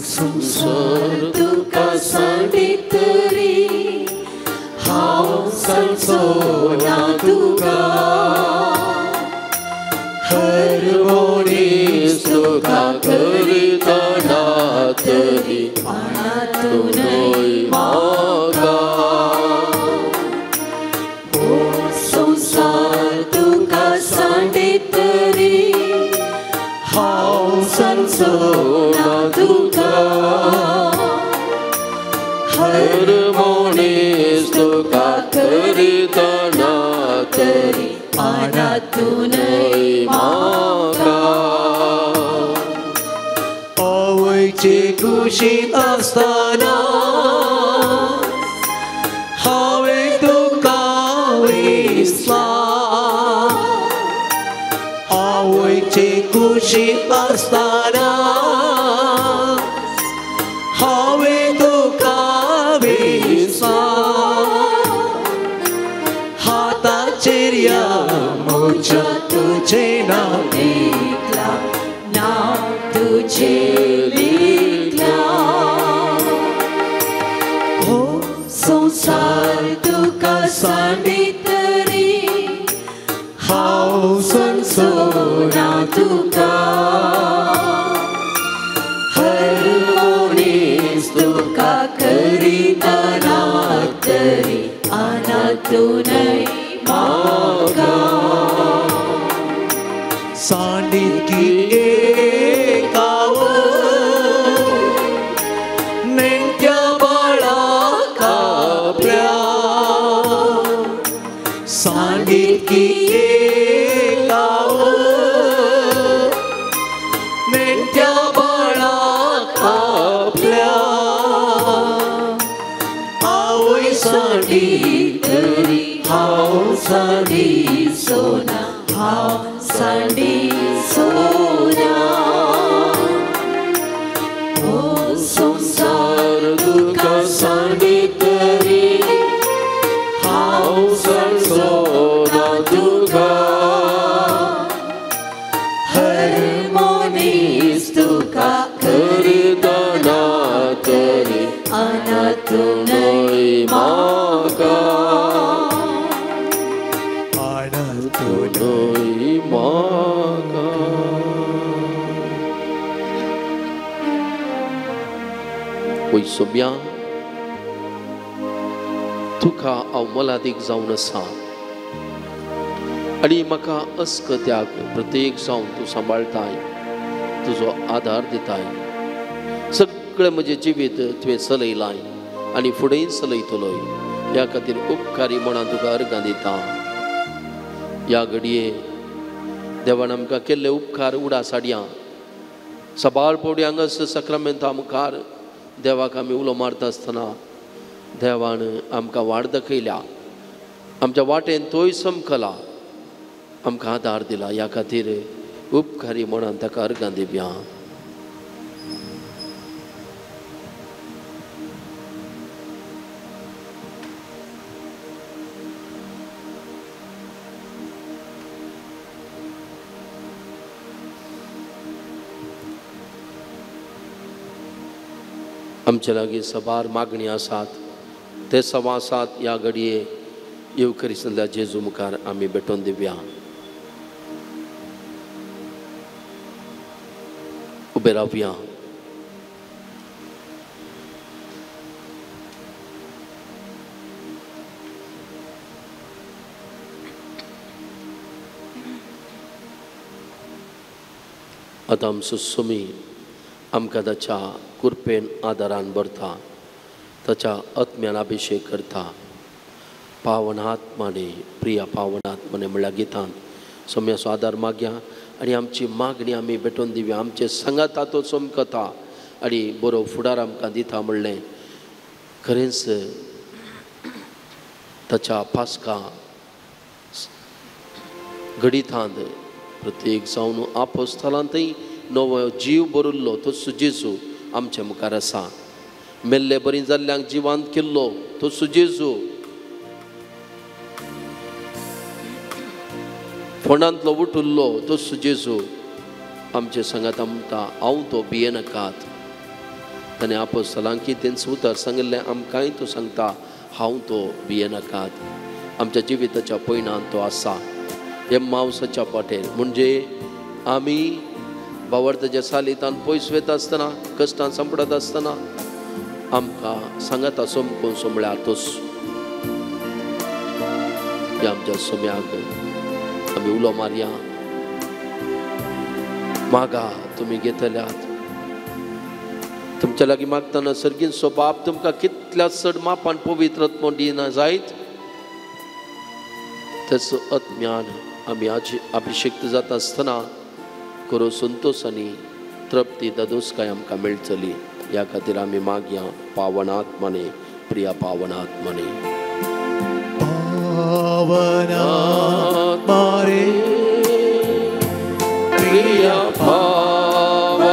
संसार तुका सांडीत तरी हांव सांडचो ना तुका. हर मनीस तुका करितना तरी आतूनय म्हाका. हो संसार तुका सांडीत तरी हांव सांडचो ना तुका. हर मनीस तुका करितना तरी आतूनय म्हाका. आवयचे कुशीत आसतना हांवें तुका विसला. आवयचे कुशीत आसतना हांवें तुका विसला. हाताचेर या म्हज्या तुजें नांव लिखला, नांव तुजें लिखला. हो संसार तुका सांडीत तरी हांव सांडचो ना तुका. हर मनीस तुका करितना तरी आतूनय म्हाका. सांडीत की एकाव नेणट्या बाळाक आपल्या. सांडीत की एकाव नेणट्या बाळाक आपल्या. आवय सांडीत तरी हांव सांडीचो ना, हांव सांडीचो ना. हो संसार तुका सांडीत तरी हांव सांडचो ना तुका. हर मनीस तुका करितना तरी आतूनय म्हाका. आतूनय म्हाका. ओय सोम्या, तुका हांव मोलादीक जावन आसा आनी म्हाका अस्कत्याग प्रत्येक जावन तूं सांबाळटाय, तुजो आदार दिताय. सगळें म्हजें जिवीत तुवें चलयलाय आनी फुडें चलयतलोय. ह्या खातीर उपकारी म्हणून तुका अर्गां दिता. ह्या घडये देवान आमकां केल्ले उपकार उडा साडया सबाळ पोवड्यांगस सक्रामेंता मुखार देवाक आमी उलो मारता आसतना देवान आमकां वाट दाखयल्या, आमच्या वाटेन तोय समकला, आमकां आदार दिला. ह्या खातीर उपकारी म्हणून ताका अर्गां दिवया. आमच्या लागीं सबार मागणी आसात ते सवासात ह्या घडये येवकरीसल्या जेजू मुखार आमी भेटोवन दिवया. उबे रावया. आतां आमचो स्वामी आमकां ताच्या कृपेन आदारान भरता, ताच्या आत्म्यान अभिषेक करता. पावनात्माने प्रिया पावनात्माने म्हणल्यार गितान सोम्याचो आदार मागया आनी आमची मागणी आमी भेटोवन दिवया. आमचे संगात तो चमकता आनी बरो फुडार आमकां दिता म्हणलें. खरेंच ताच्या पास्का घडितांत प्रत्येक जावन आपोस्तलांतय नवो जीव भरिल्लो तो जेजू आमच्या मुखार आसा. मेल्ले बरी जाल्ल्यांक जिवांत केल्लो तो जेजू, फोंडांतलो उठुल्लो तो जेजू आमचे सांगात म्हणटा हांव तो भियेनाकात. ताणें आपोस्तलांक तेंच उतर सांगिल्लें, आमकांय तो सांगता हांव तो भियेनाकात. आमच्या जिविताच्या पयणान तो आसा. हे मावसाच्या पाटेर म्हणजे आमी भावार्थाच्या सालितान पयस वयता आसतना, कश्टान संपडत आसतना आमकां सांगाता सोमकोन सोमळ्यार तोच. ह्या आमच्या सोम्याक आमी उलो मारया. मागा तुमी घेतल्यात. तुमच्या लागीं मागतना सर्गीचो बाप तुमकां कितल्या चड मापान पवित्रत्व दिना जायत तेचो आत्म्यान आमी अभिषेक्त जाता आसतना करो संतोषानी तृप्ती दादोसकाय आमकां मेळटली. ह्या खातीर आमी मागया पावनात्माने प्रिया पावनात्माने. पावनात्माने प्रिया पावनात्माने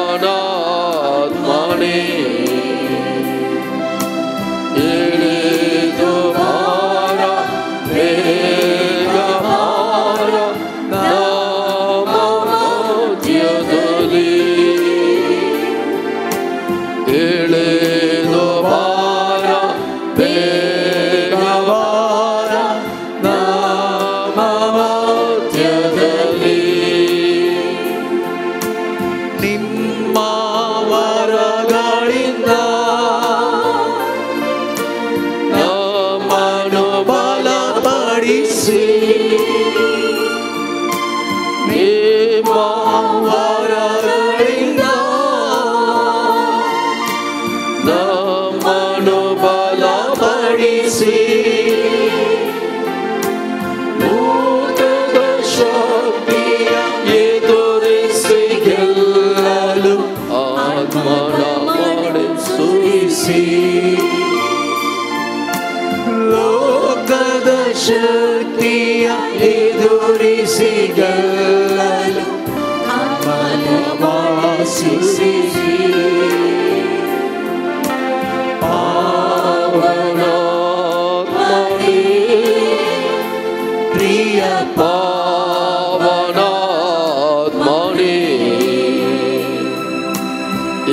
शक्तिया एदुरिसिगल्लु आत्मनवासिसि पावनात्मने प्रिय पावनात्मने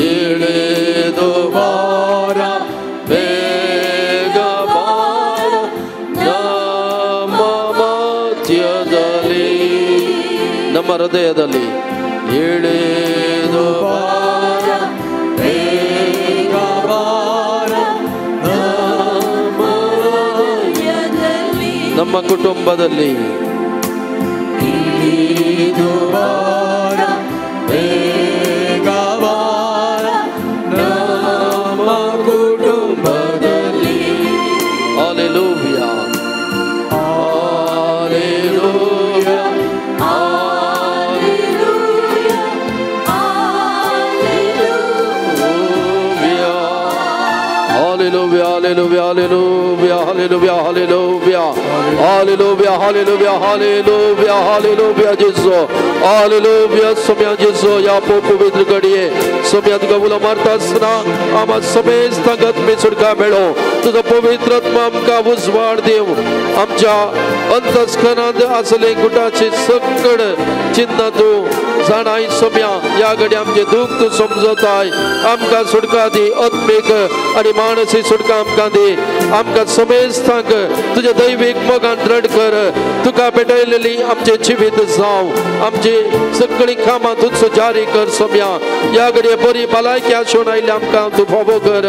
एळेदो बारा ನಮ್ಮ ಹೃದಯದಲ್ಲಿ ಎಳೆದು ಬಾರ ಬೇಗ ಬಾರ ನಮ್ಮ ಕುಟುಂಬದಲ್ಲಿ ಇಳಿದು ಬಾರ ಬೇಗ ಬಾರ ನಮ್ಮ ಕುಟುಂಬದಲ್ಲಿ. Hallelujah Hallelujah, hallelujah, hallelujah, hallelujah, hallelujah, hallelujah, hallelujah, hallelujah, Jesus, hallelujah, सोम्या Jesus, या पवित्र घडये सोम्यात गवला मारता असताना आम्हा समेत संगत मी सुटका मेळो तुझा पवित्र आत्मा आमकां उजवाड देव आमच्या अंतस्करणांत असले गुटाचे सकड चिन्ह तू जाणाय सोम्या या घडी आमचे दुःख तू समजताय आमकां सुटका दी आत्मीक आणि मानसी सुटका आमकां दी आमकां समेस्तांक तुझे दैवीक मोगान दृढ कर तुका भेटयलेली आमचे जिवीत जाव आमची सगळी कामां तू जारी कर सोम्या या घडी बरी भलायकी आसून आयली आमकां तू फावो कर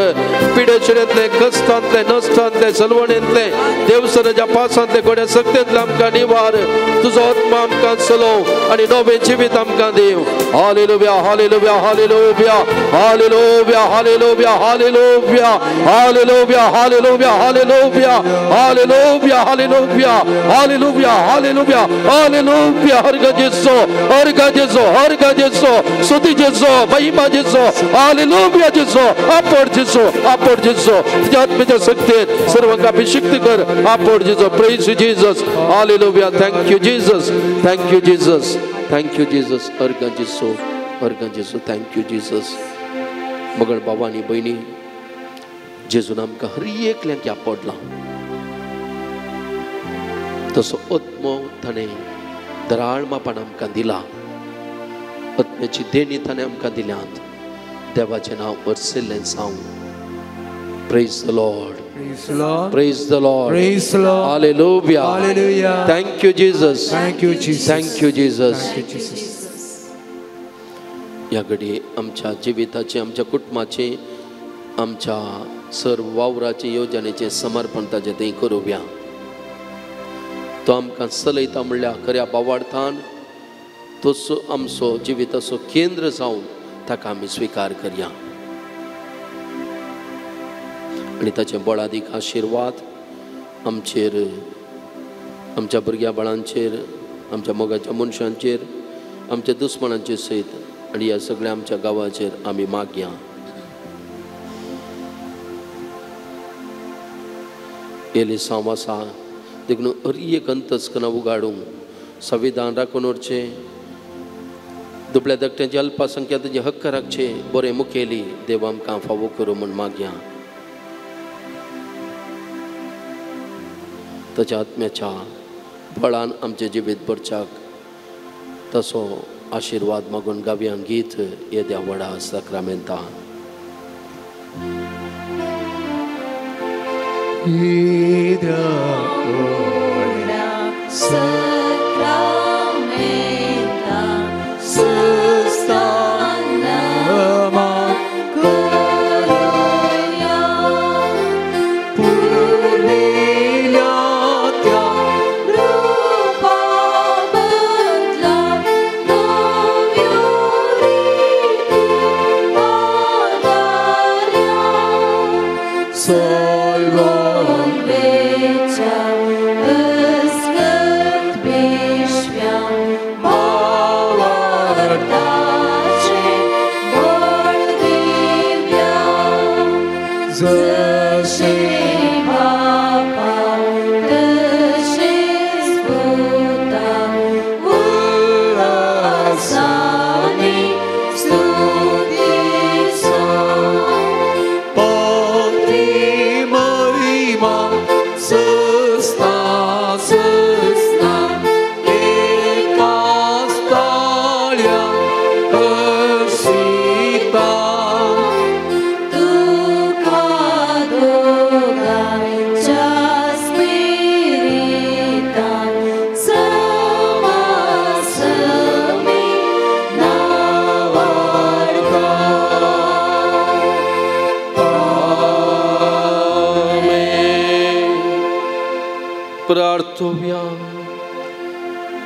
पिडेशिरेंतले कश्टांतले नश्टांतले सलवणेंतले देवसराच्या पासांतले गोड्या सक्तेंतले आमकां निवार तुजो आत्मा आमकां चलोव आणि नवे जिवीत आमकां देव hallelujah hallelujah hallelujah hallelujah hallelujah hallelujah hallelujah hallelujah hallelujah hallelujah hallelujah hallelujah hallelujah hallelujah हर गजेसो हर गजेसो हर गजेसो स्तुती जेसो महिमा जेसो हालेलुया जेसो आपण जेसो तुझ्या आत्म्याच्या शक्तीत सर्वांका अभिषेक कर आपण जेसो praise Jesus hallelujah thank you Jesus thank you Jesus thank you Jesus अर्ग जेसो थँक यू जीसस मगळ बाबा आणि बहिणी जेजून आमकां हर एकल्यांक आपडला तसो आत्मो ताणें दराळ मापान आमकां दिला आत्म्याची देणी ताणें आमकां दिल्यात देवाचें नांव वर्सिल्लें जावं praise the Lord Praise the Lord. Praise the Lord. Praise the Lord. Hallelujah. Hallelujah. Thank you, Jesus. Thank you, Jesus. Thank you, Jesus. Thank you, Jesus. या घडी आमच्या जिविताचे आमच्या कुटुंबाचे आमच्या सर्व वावराचे योजनेचे समर्पण ताचे थंय करूया तो आमकां चलयता म्हणल्यार खऱ्या भावार्थान तसो आमचो जिविताचो केंद्र जावन ताका आमी स्विकार करया आणि ताचे बळादीक आशिर्वाद आमचेर आमच्या भुरग्या बाळांचेर आमच्या मोगाच्या मनशांचेर आमच्या दुस्मनांचेर सयत आणि ह्या सगळ्या आमच्या गांवाचेर आमी मागया येले सामासा देखून हर एक अंतस्कना उगाडूंक संविधान राखून उरचे दुबळ्या धाकट्यांचे अल्पसंख्याकांचे हक्क राखचे बरे मुखेली देव आमकां फावो करूं म्हूण मागया ताच्या आत्म्याच्या बळान आमचे जिवीत भरच्याक तसो आशिर्वाद मागून गावया गीत येद्या व्हडा साक्रामेंता प्रार्थोव्या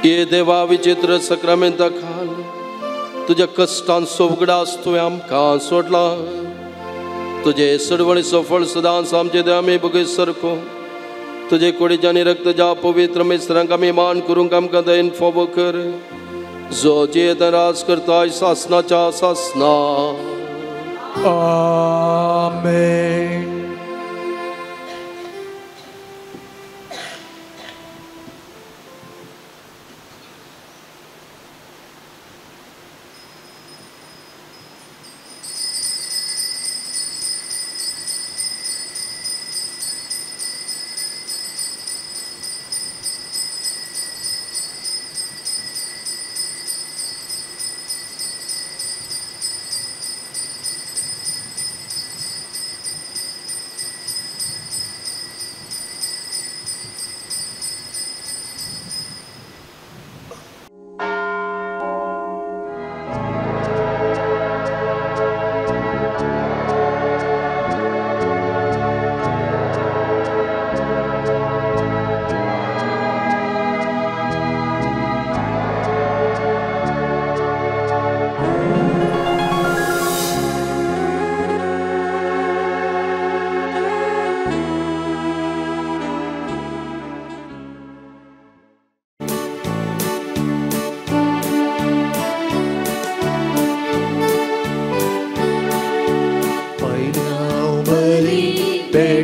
ये देवा विचित्र सक्रामेंता खाल तुझ्या कष्टांचो उगडास तुवें आमकां सोडला तुझे सडवळीचो फळ सदांच आमचे आमी बगय सारको तुझे कोडीच्या आनी रक्तच्या पवित्र मिस्त्रांक आमी मान करूंक आमकां दयेन फावो कर जो जेत राज करताय सासनाच्या सासना Amen.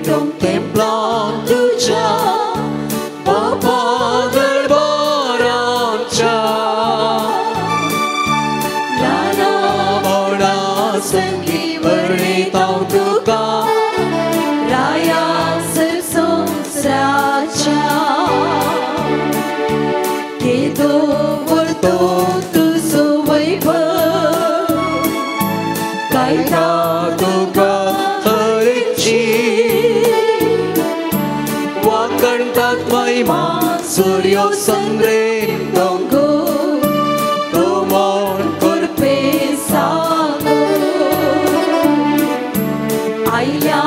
भेटोंक templan तुझ्या बापा दरबाराच्या ल्हाना व्हडा संगी वर्णीत हांव तुका राया संवसाराच्या केदो व्हरतो तुजो वैभव गायता तुका हरची वाकणटात महिमा सूर्यो संग्रे दोंगो तो मोन करपे सागो आयल्या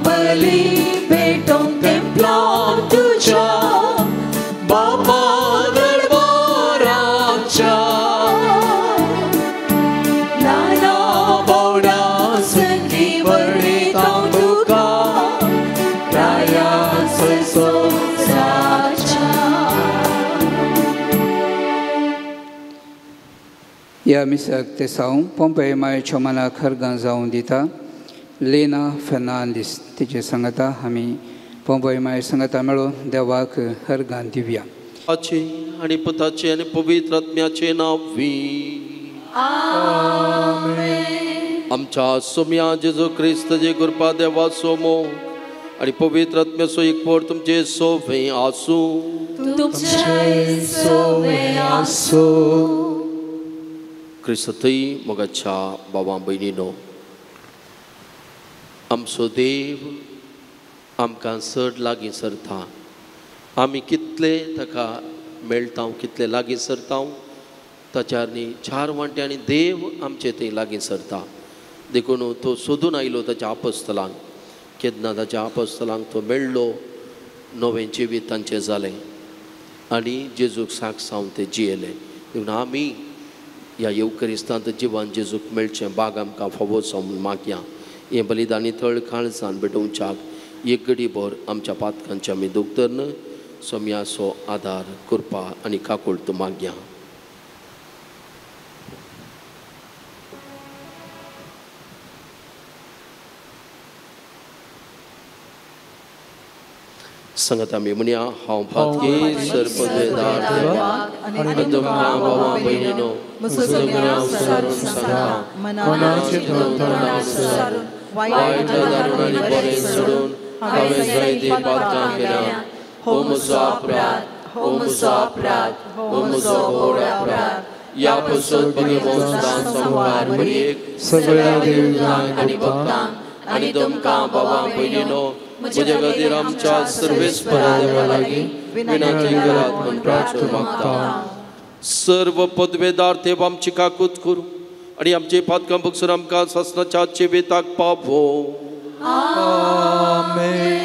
बली भेटोंक templan तुझ्या बापा दरबाराच्या ल्हाना व्हडा संगी वर्णीत हांव तुका राया संवसाराच्या. ह्या मिसाक ते सावन पोंपेय मायेच्या मनाक खरगां जावं दिता लेना फेर्नांदीस तिचे सांगता आमी पोंपेय माय सांगता मेळून देवाक खरगां दिवया. पिताचे आणि पुताचे आणि पवित्र आत्म्याचे नावी आमच्या सोम्या जेजू क्रिस्त जे कृपा देवा सोमो आणि पवित्र आत्म्याचो एकपट तुमचे सोवे आसू तुमचे सोवे आसो. क्रिस्तई मोगाच्या बाबा भयणीनो आमचो देव आमकां चड लागीं सरता. आमी कितले ताका मेळटा कितले लागीं सरता ताच्यार न्ही 4 वांट्यांनी देव आमचे थंय लागीं सरता. देखून तो सोदून आयलो ताच्या आपोस्तलांक केन्ना ताच्या आपोस्तलांक तो मेळ्ळो नवें जिवीत तांचें जालें आनी जेजूक साक सावन ते जियेले. देखून आमी ह्या येवकरिस्तांत जिवान जेजूक मेळचें बाग आमकां फावो जावन मागया. हें बलिदानी तळ काळजान भेटोवच्याक एक घडी भर आमच्या पातकांचे आमी दुखतरन सोम्याचो आदार कृपा आनी काकुळट मागया. सांगता आमी म्हणया हांव पातकी सरपदेदार देवाक आनी तुमकां बाबा भयणीनो सगळ्या सारून सांगता मनाचे धोरणां सारून वायट दारुणांनी बरें सोडून हांवें जायती पातकां केल्या. हो म्हजो अपराध, हो म्हजो अपराध, हो म्हजो व्हड अपराध. या पसत भगवंतान संवार म्हणीक सगळ्या देवतांक आनी भक्तांक आनी तुमकां बाबा भयणीनो म्हजे खातीर आमच्या सर्वेस्परा देवा लागीं विनाची घरात म्हूण प्रार्थना मागता. सर्व पदवेदार देव आमची काकूत करूं आनी आमचे पातकां बगसून आमकां सासणाच्या जिविताक पावो. आमेन.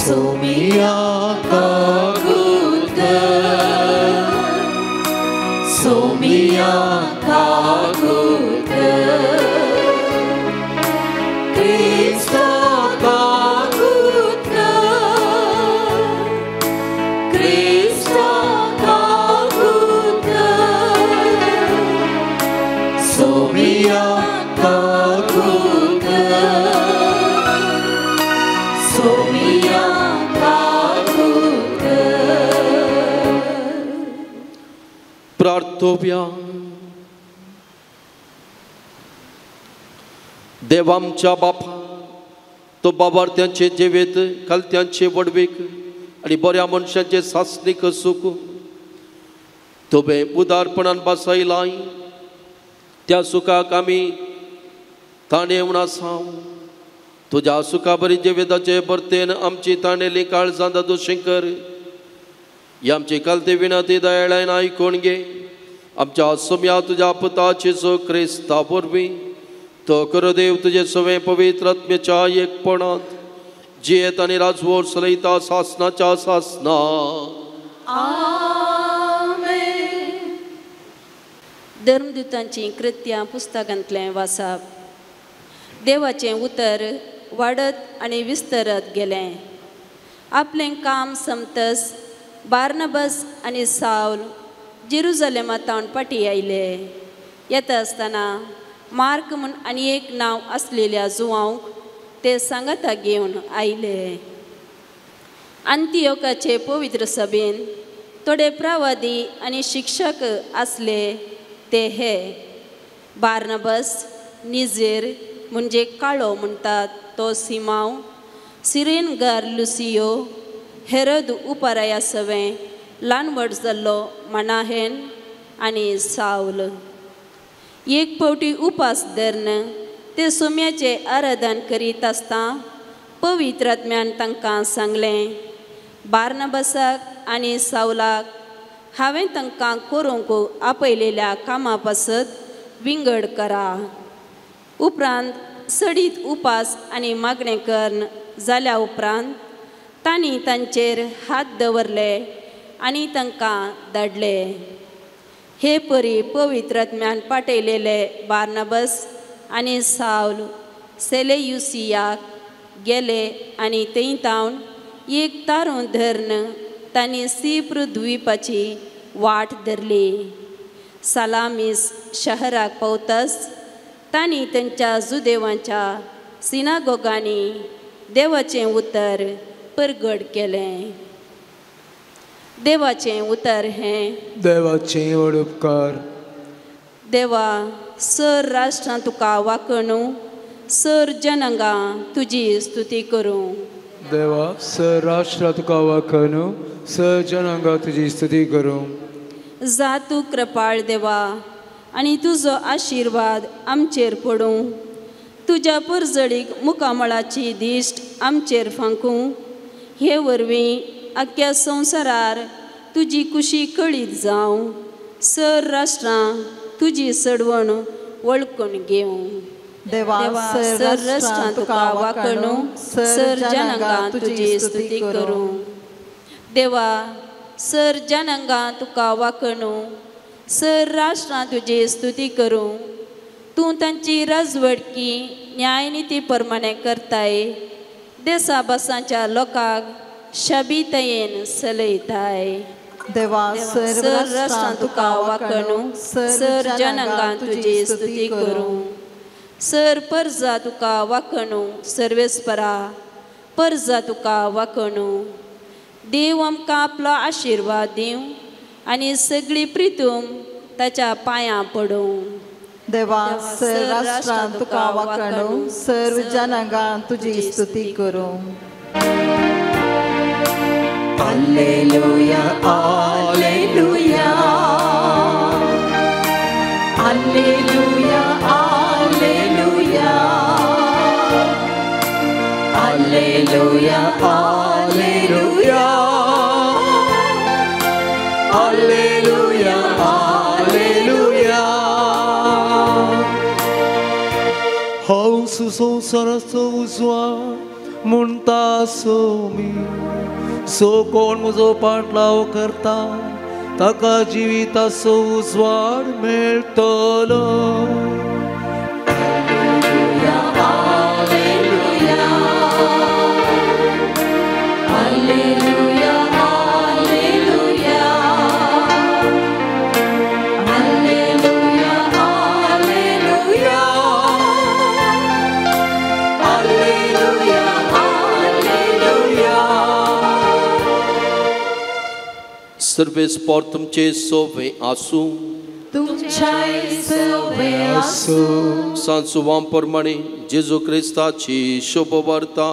सोमिया काकूत सोमिया काकूत क्रिस्त काकूत क्रिस्त काकूत सोमिया काकूत सोमिया काकूत. प्रार्थोव्या. देव आमच्या बापा तो बाबार्थ्यांचे जिवीत कलत्यांचे वडवीक आनी बऱ्या मनशांचे सासणीक सूख तुवें उदारपणान बसयलाय. त्या सुखाक आमी ताणेवन आसाव. तुज्या सुखा बरी जिविताचे बर्तेन आमची ताणेली काळजां दादोशी कर. ही आमची कलती विनंती दयाळान आयकून घे. आमच्या सोम्या तुज्या पुताचे सो क्रिस्ता वरवीं तो कर देव तुजे सवे पवित्र आत्म्याच्या एकपणांत जियेत आनी राजवट चलयता सासनाच्या सासना. आमेन. धर्मदूतांची कृत्यां पुस्तकांतलें वाचप. देवाचें उतर वाडत आनी विस्तरत गेलें. आपलें काम समतस बार्नबास आनी साऊल जेरुसलेमांत पाटी आयले. येता असताना मार्क म्हूण आनी एक नांव आसलेल्या जुवांक ते सांगाता घेवन आयले. अंतियोकाचे पवित्र सभेन थोडे प्रवादी आनी शिक्षक आसले ते हे बार्नबास, निजेर म्हणजे काळो म्हणटात तो सिमांव, सिरेनगार लुसियो, हेरोद उपाराया सवें ल्हानवट जाल्लो मनाहेन आनी सावल. एक फावटी उपास धरन ते सोम्याचे आराधन करीत आसता पवित्र आत्म्यान तांकां सांगलें, बार्नबासाक आनी सावलाक हांवें तांकां करूंक आपयलेल्या कामा पासत विंगड करा. उपरांत सडीत उपास आनी मागणें करन जाल्या उपरांत तांणी तांचेर हात दवरले आनी तांकां धाडले. हे परी पवित्र आत्म्यान पाठयलेले बार्नबास आनी सावल सेलेयुसियाक गेले आनी थंयतावन एक तारून धरन तांणी सिप्र द्वीपाची वाट धरली. सालामीस शहराक पावताच तांणी तांच्या जुदेवांच्या सिनागोगांनी देवाचें उतर परगट केलें. देवाचें उतर हें देवाचें व्हड उपकार. देवा, सर राष्ट्रां तुका वाकणू, सर जनांगां तुजी स्तुती करूं. देवा, सर राष्ट्रां तुका वाखणू, सर जनांगा तुजी स्तुती करूं. जा तूं कृपाळ देवा आनी तुजो आशिर्वाद आमचेर पडूं. तुज्या परजडीक मुखामळाची दिश्ट आमचेर फांकूं. हे वरवीं आख्या संवसारार तुजी कुशी कळीत जावं. सर राष्ट्रां तुजी सडवण वळखून घेवं. देवा, सर राष्ट्रां तुका वाकणू, सर जनांगां तुजी स्तुती करूं. देवा, सर जनांगां तुका वाकणू, सर राष्ट्रां तुजी स्तुती करूं. तूं तांची राजवडकी न्यायनिती प्रमाणे करताय. देसाभासांच्या लोकांक शाबितयेन चलयताय. देवा, सर राष्ट्रां तुका वाकणू, सर जनांगां तुजी स्तुती करूं. सर परजा तुका वाकणू, सर्वेस्परा परजा तुका वाकणू. देव आमकां आपलो आशिर्वाद दिवं आनी सगळी प्रितूम ताच्या पांयां पडूं. देवा, सर राष्ट्रां तुका वाकणू, सर्व जनांगां तुजी स्तुती करूं. Alleluia, Alleluia, Alleluia, Alleluia, Alleluia, Alleluia, Alleluia, Alleluia. हांव संवसाराचो उजवाड म्हणटा सोमी, सो कोण म्हजो पाटलाव करता ताका जिविताचो उजवाड मेळटलो. सर्वेस पोर तुमचे सोवे आसूं. तुमचे सोवे आसूं. सांजचो प्रमाणे जेजू क्रिस्ताची शोभ वार्ता.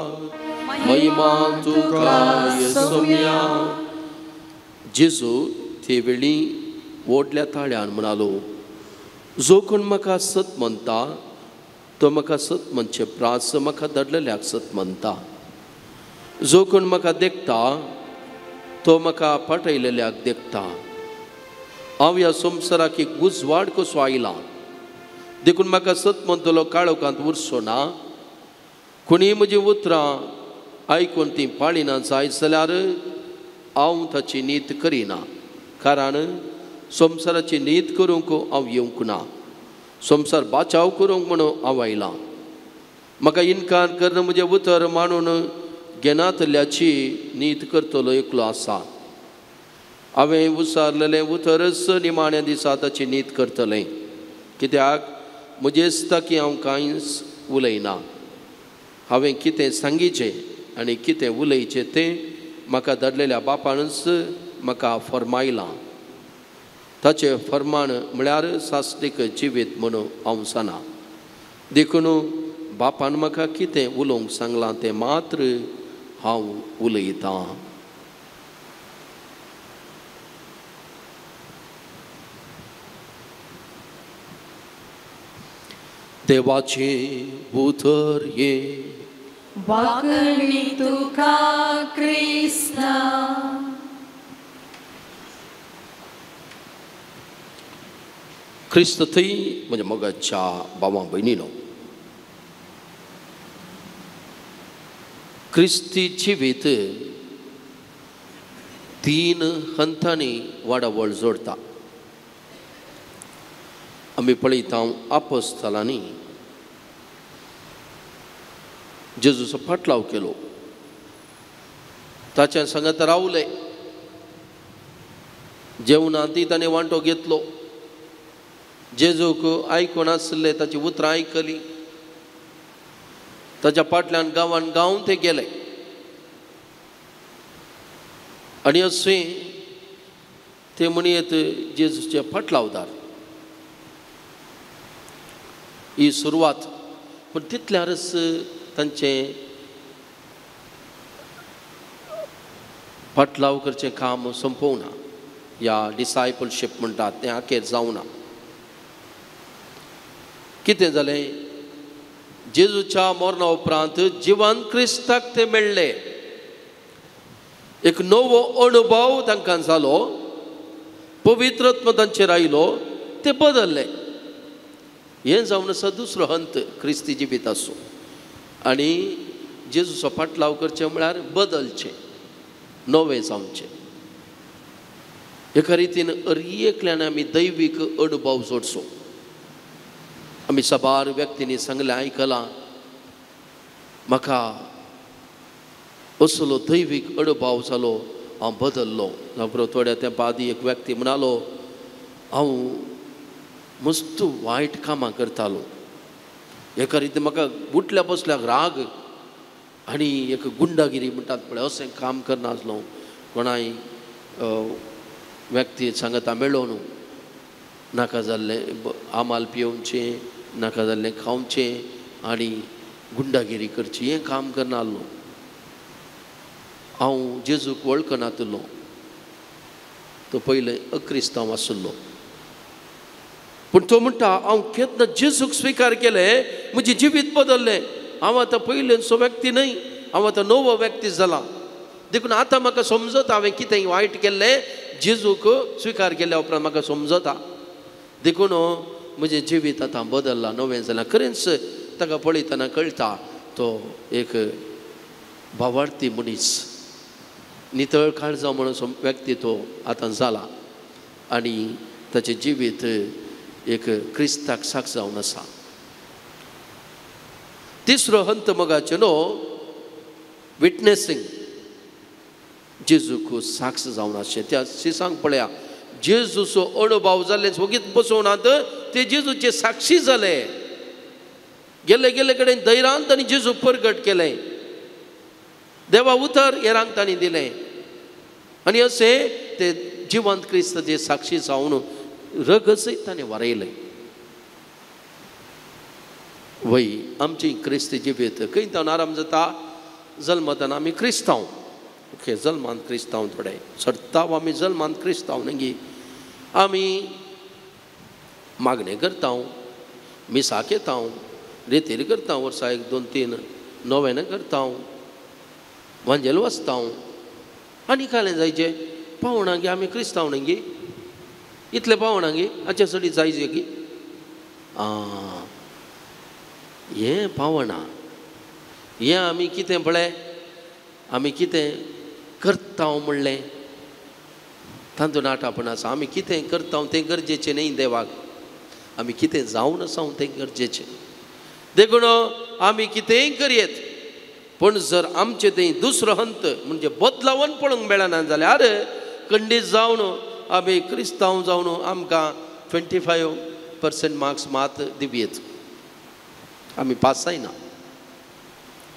महिमा तुका येसुया. जेजू ते वेळी व्हडल्या ताळ्यान म्हणालो, जो कोण म्हाका सत म्हणटा तो म्हाका सत म्हणचे प्रास म्हाका धाडलेल्याक सत म्हणटा. जो कोण म्हाका देखता तो म्हाका पाठयलेल्याक देखता. हांव ह्या संवसाराक एक उजवाड कसो आयला, देखून म्हाका सत म्हणटलो काळोखांत उरचो ना. कोणी म्हजी उतरां आयकून ती पाळिना जायत जाल्यार हांव ताची नीत करिना. कारण संवसाराची नीत करूंक हांव येवंक ना. संवसार बाचाव करूंक म्हणून हांव आयलां. म्हाका इन्कार करन म्हजे उतर मानून घेनातल्याची नीत करतलो एकलो आसा. हांवें उसारलेलें उतरच निमाण्या दिसा ताची नीत करतलें. कित्याक म्हजे दिसता की हांव कांयच उलयना. हांवें कितें सांगिचें आनी कितें उलयचें तें म्हाका धाडलेल्या बापानूच म्हाका फरमायलां. ताचें फर्माण म्हळ्यार सासणीक जिवीत म्हणून हांव साना. देखून बापान म्हाका कितें उलोवंक सांगलां तें मात्र हांव उलयतां. देवाचें उतर ये वाकणी तुका क्रिस्ता. क्रिस्त थंय म्हणजे मोगाच्या भावां भयणीनो, क्रिस्ती जिवीत 3 हंतांनी वाडावळ जोडटा. आमी पळयता आपोस्तलांनी जेजूचो फाटलाव केलो, ताच्या सांगात रावले, जेवणा ती ताणें वांटो घेतलो, जेजूक आयकून आसले ताची उतरां आयकली, ताच्या फाटल्यान गांवान गांव ते गेले. आनी अशें ते म्हणयत जेजूचे फाटलावदार. ही सुरवात, पूण तितल्यारच तांचें फाटलाव करचें काम संपवना. ह्या डिसायपलशीप म्हणटात तें आखेर जावना. कितें जालें? जेजूच्या मरणा उपरांत जिवंत क्रिस्ताक ते मेळ्ळे. एक नवो अनुभव तांकां जालो, पवित्रत्व तांचेर आयलो, ते बदलले. हें जावन आसा दुसरो हंत क्रिस्ती जिवीत आसूं. आनी जेजूचो फाटलाव करचें म्हळ्यार बदलचें, नवें जावचें. एका रितीन एकल्यान आमी दैवीक अनुभव जोडचो. आमी साबार व्यक्तींनी सांगलें आयकलां, म्हाका असलो दैवीक अनुभव जालो, हांव बदल्लो. जावं थोड्या तेंपा आदीं एक व्यक्ती म्हणालो, हांव मस्त वायट कामां करतालो. एका रितीन म्हाका उठल्या बसल्याक राग आनी एक गुंडागिरी म्हणटात पळय अशें काम करनासलो. कोणाय व्यक्ती सांगता मेळोन नाका जाल्लें आमाल पिवचें, नाका जाल्लें खावचें आनी गुंडागिरी करची, हें काम करनासलो. हांव जेजूक वळखनासलो. तो पयलें अक्रिस्तांव आसलो, पूण तो म्हणटा हांव केन्ना जेजूक स्विकार केलें, म्हजें जिवीत बदललें. हांव आतां पयलेंचो व्यक्ती न्हय, हांव आतां नवो व्यक्ती जाला. देखून आतां म्हाका समजता हांवें कितें वायट केल्लें. जेजूक स्विकार केल्या उपरांत म्हाका समजता. देखून म्हजें जिवीत आतां बदल्लां, नवें जालां. खरेंच ताका पळयतना कळटा तो एक भावार्थी मनीस, नितळ काळजां म्हणून व्यक्ती तो आतां जाला. आनी ताचें जिवीत एक क्रिस्ताक साक्ष जावन आसा. तिसरो हंत मोगाचें न्हू, विटनेसींग, जेजूक साक्ष जावन आसचें. त्या सिसांक पळया, जेजूचो अनुभव जाल्ले वगीत बसोवनात, ते जेजूचे साक्षी जाले. गेले गेले कडेन धैर्यान तांणी जेजूक परगट केलें. देवा उतर हेरांक तांणी दिलें. आनी अशें ते जिवंत क्रिस्ताचे साक्षी जावन रगत ताणें वारयलें. वय आमची क्रिस्ती जिवीत खंय जावन आराम जाता. जल्मतना आमी क्रिस्तांव, ओके, जल्मांत क्रिस्तांव थोडे सडटाव आमी जल्मांत क्रिस्तांव न्ही. आमी मागणें करता, मिसाक येता, रेतीर करता, वर्सा 1-2-3 नोवेनां करता, वांजेल वाचता. आनी कालें जायचें पावणां गे आमी क्रिस्तांव न्ही गे, इतले पावणां गे हाचे साठी जायचें गे. हें पावणां, हें आमी कितें पळय, आमी कितें करता म्हणलें तातूंत आटापण आसा. आमी कितें करता तें गरजेचें न्ही देवाक. आमी कितें जावन आसा तें गरजेचें. देखून आमी कितेंय करयेत, पूण जर आमचें तें दुसरो हंत म्हणजे बदलावन पळोवंक मेळना जाल्यार खंडीत जावन आमी क्रिस्तांव जावन आमकां 25 25% मार्क्स मात दिव्येत आमी पास जायना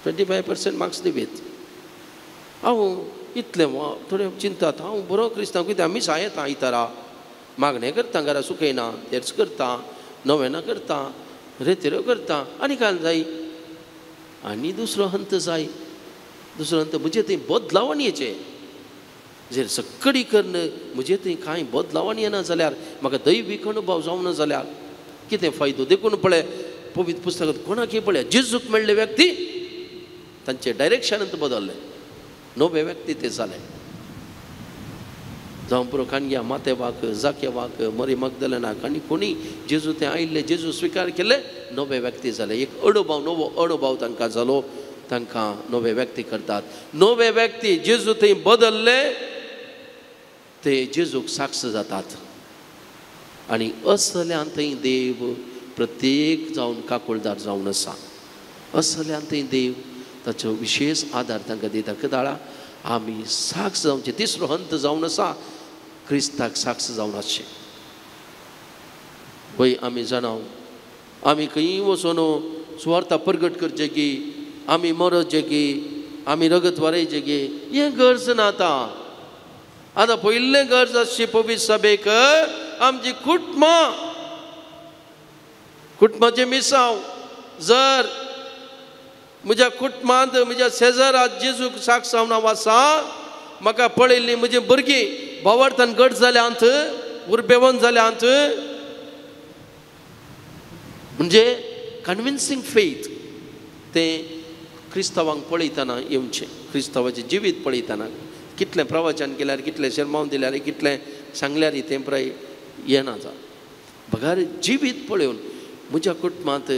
25% मार्क्स दिव्येत हांव इतलें थोडें चिंतात हांव बरो क्रिस्तांव कित्याक आमी शाळेंत इतारा मागणें करता घरा सुकयना तेच करता नोवेनां करता रेतेऱ्यो करता आनी काय जाय आनी दुसरो हंत जाय दुसरो हंत म्हणजे थंय बदलावण येचे जर सक्कडी करण म्हणजे थंय कांय बदलावण येना जाल्यार म्हाका दैवीक अनुभव जावना जाल्यार कितें फायदो देखून पळय पवित्र पुस्तकांत कोणाकय पळय जेजूक मेळ्ळे व्यक्ती तांचे डायरेक्शनांत बदललें नवे व्यक्ती ते जाले जावं पुरो कानग्या मातेवाक जाकेवाक मरी मगदलेनाक आनी कोणी जेजू ते आयिल्ले जेजू स्विकार केले नवे व्यक्ती जाले एक अणभव नवो अणभव तांकां जालो तांकां नवे व्यक्ती करतात नवे व्यक्ती जेजू थंय बदलले ते जेजूक साक्ष जातात आनी असल्यान थंय देव प्रत्येक जावन काकुळदार जावन आसा असल्यान थंय देव ताचो विशेष आदार तांकां दिता कदाळा आमी साक्ष जावचे तिसरो हंत जावन आसा क्रिस्ताक साक्ष जावन आसचें पळय आमी जाणाव आमी खंयी वचून सुवार्ता प्रगट करचे की आमी मरचे की आमी रगत वारयचे की हें गरज ना आतां पयलें गरज आसची पवित्र सभेक आमची कुटुंबाचे मिसांव जर म्हज्या कुटुंबांत म्हज्या शेजाराक जेजूक साक्ष जावन हांव आसा म्हाका पळयल्लीं म्हजी भुरगीं भावार्थान घट जाल्यांत उर्बेवंत जाल्यांत म्हणजे कन्विन्सिंग फेथ तें क्रिस्तांवांक पळयतना येवचें क्रिस्तांवाचें जिवीत पळयतना कितलें प्रवचन केल्यार कितलें शर्मावन दिल्यार कितलें सांगल्यार तें प्राय येना जा बगार जिवीत पळोवन म्हज्या कुटुंबांत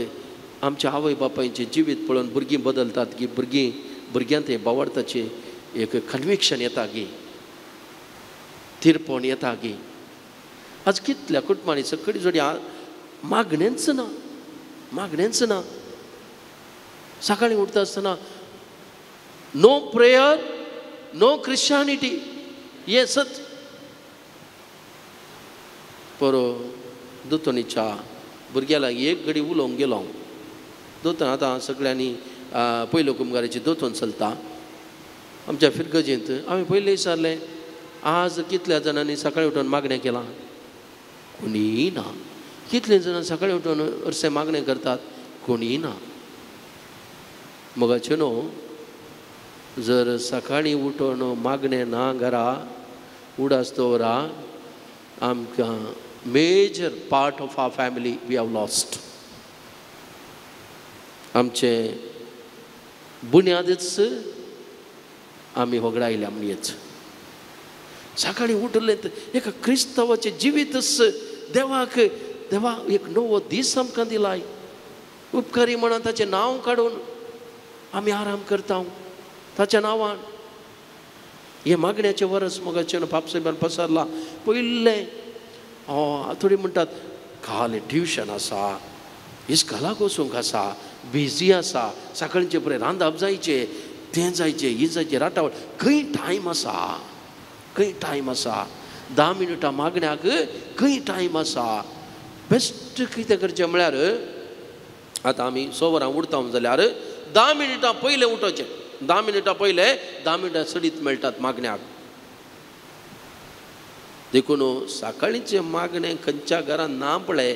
आमच्या आवय बापायचें जिवीत पळोवन भुरगीं बदलतात की भुरग्यांत हें भावार्थाचें एक कन्विक्शन येता गी तिरपण येता गी आज कितल्या कुटुंबांनी सगळी जोडी मागणेंच ना सकाळीं उठता आसतना नो प्रेयर नो क्रिश्चियानिटी हें सत परो दोतोनीच्या भुरग्याला एक घडी उलोवंक गेलो हांव दोतोन आतां सगळ्यांनी पयलो कुंभाराची दोतोन चलता आमच्या फिरगजेंत हांवें पयलें विचारलें आज कितल्या जाणांनी सकाळीं उठून मागणें केलां कोणीय ना कितले जाणां सकाळीं उठून हरसें मागणें करतात कोणीय ना मोगाचें न्हू जर सकाळीं उठून मागणें ना घरा उडासतोरा आमकां major part of our family we have lost आमचे बुन्यादच आमी वगडायल्या म्हणयेच सकाळीं उठले एका क्रिस्तांवाचें जिवीतच देवाक एक नवो दीस आमकां दिलाय उपकारी म्हणून ताचें नांव काडून आमी आराम करता ताच्या नांवान हे मागण्याचें वरस मोगाचें पापसेबान पसरला पयलें थोडी म्हणटात काल ट्युशन आसा इस्कॉलाक वचूंक आसा बिजी आसा सकाळचें पळय रांदप जायचें तें जायचें ही जायचें राटावळ खंय टायम आसा 10 मिनटां मागण्याक खंय टायम आसा बेस्ट कितें करचें म्हळ्यार आतां आमी 6 वरां उठता जाल्यार 10 मिनटां पयलें उठोवचें 10 मिनटां पयलें 10 मिनटां सडीत मेळटात मागण्याक देखून सकाळींचें मागणें खंयच्या घरान ना पळय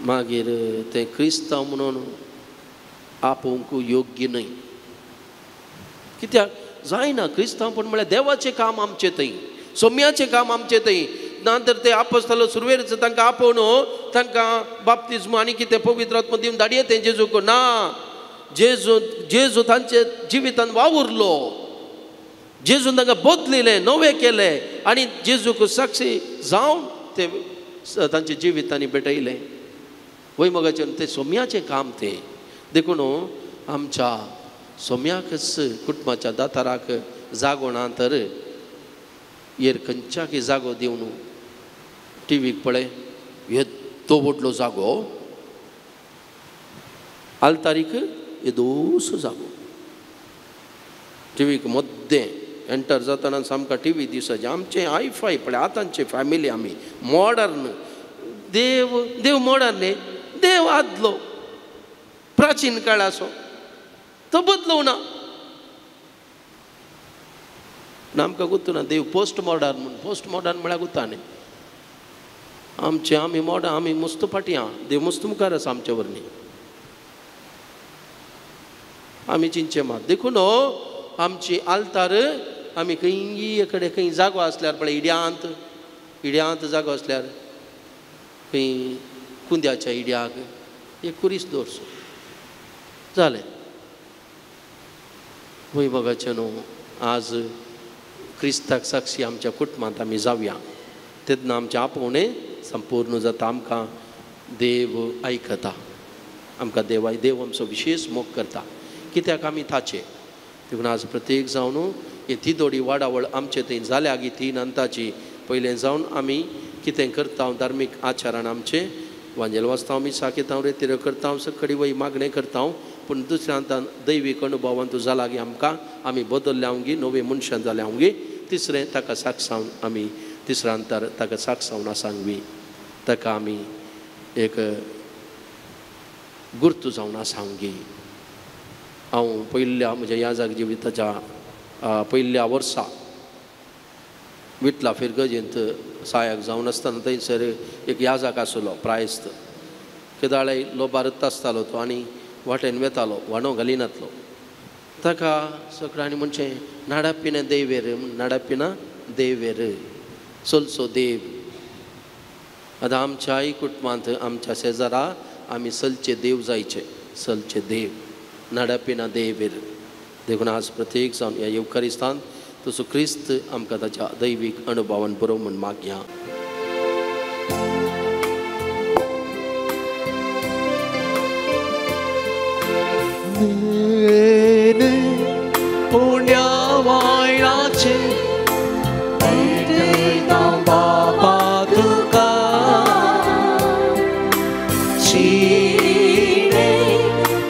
मागीर तें क्रिस्तांव म्हणून आपोवंक योग्य न्हय कित्याक जायना क्रिस्तांवपण म्हळ्यार देवाचें काम आमचें थंय सोम्याचें काम आमचें थंय ना तर ते आपोस्तलो सुरवेर तांकां आपोवन तांकां बाप्तिस्म आनी कितें पवित्र आत्मा दिवन धाडये तें जेजूक ना जेजू तांचे जिवितान वावुरलो जेजून तांकां बदलिलें नवें केलें आनी जेजूक साक्षी जावन ते तांचे जिवितांनी भेटयलें वय मोगाचें तें सोम्याचें काम तें देखून आमच्या सोम्याकच कुटुंबाच्या दाताराक जागो ना तर येर खंयच्याक जागो दिवन टीव्हीक पळय येदो व्हडलो जागो आल्तारीक येदोस जागो टीव्हीक मद्दें एंटर जातना सामका टीव्ही दिसचे आमचे हायफाय पळय आतांचे फॅमिली आमी मॉडर्न देव देव मॉडर्न न्ही, देव आदलो प्राचीन काळाचो तो बदलो ना. आमकां गुर्तू ना देव पोस्ट मॉडर्न म्हणून. पोस्ट मॉडर्न म्हळ्यार गुर्ता न्ही. आमी मॉडर्न, आमी मस्त फाटी आहा, देव मस्त मुखार आसा आमच्या वरणी. आमी चिंचे मात देखून आमची आल्तार आमी खंय कडेन खंय जागो आसल्यार पळय, इड्यांत जागो आसल्यार खंय कुंद्याच्या इड्याक एक कुरीस दवरचो जालें. वैभवाचें न्हू आज क्रिस्ताक साक्षी आमच्या कुटुंबांत आमी जावया. तेन्ना आमचें आपोवणें संपूर्ण जाता. आमकां देव आयकता, आमकां देव आमचो विशेश मोग करता. कित्याक आमी ताचे. देखून आज प्रत्येक जावन ही ती दोडी वाडावळ आमचे थंय जाल्या गी ती अंताची. पयलें जावन आमी कितें करता धार्मीक आचारान आमचे वांजेल वाचता, मिसा घेता, रेतीर करता, सकडी वय मागणें करता. पूण दुसऱ्या अंतान दैवीक अनुभवान तूं जाला गी आमकां आमी बदल्ल्या गी, नवे मनशां जाल्या गी. तिसरें ताका साक्षावन आमी तिसऱ्या अंतार ताका साक्षावन आसांगवी. ताका आमी एक गुर्तू जावन आसांगी. हांव पयल्या म्हज्या याजाक जिविताच्या पयल्या वर्सा विटला फिरगजेंत सहाय्यक जावन आसतना थंयसर एक याजाक आसलो प्रायस्त. केदाळे लोबारत आसतालो तो आनी वाटेन वेतालो, वांडो घालिनातलो. ताका सगळ्यांनी म्हणचें नाडापिना देवेर, नाडापिना देवेर चलचो देव. आतां आमच्याय कुटुंबांत आमच्या शेजारा आमी चलचे देव जायचे, चलचे देव नाडापिना देवेर. देखून आज प्रत्येक जावन ह्या येवकारिस्तान तसो क्रिस्त आमकां ताच्या दैवीक अनुभवान बरो म्हूण मागया. पुण्या वायणाचे बाबा तुका शिणे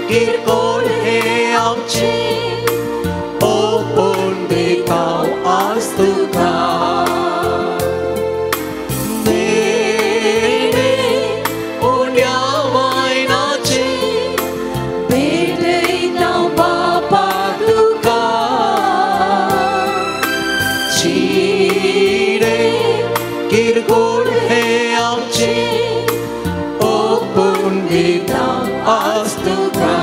किरकोळ हे आमचे ओपून दिता आज तुका. पुण्या वायणाचे भेटयता बाबा तुका शिणे किरकोळ हे आमचे ओपून दिता आज तुका.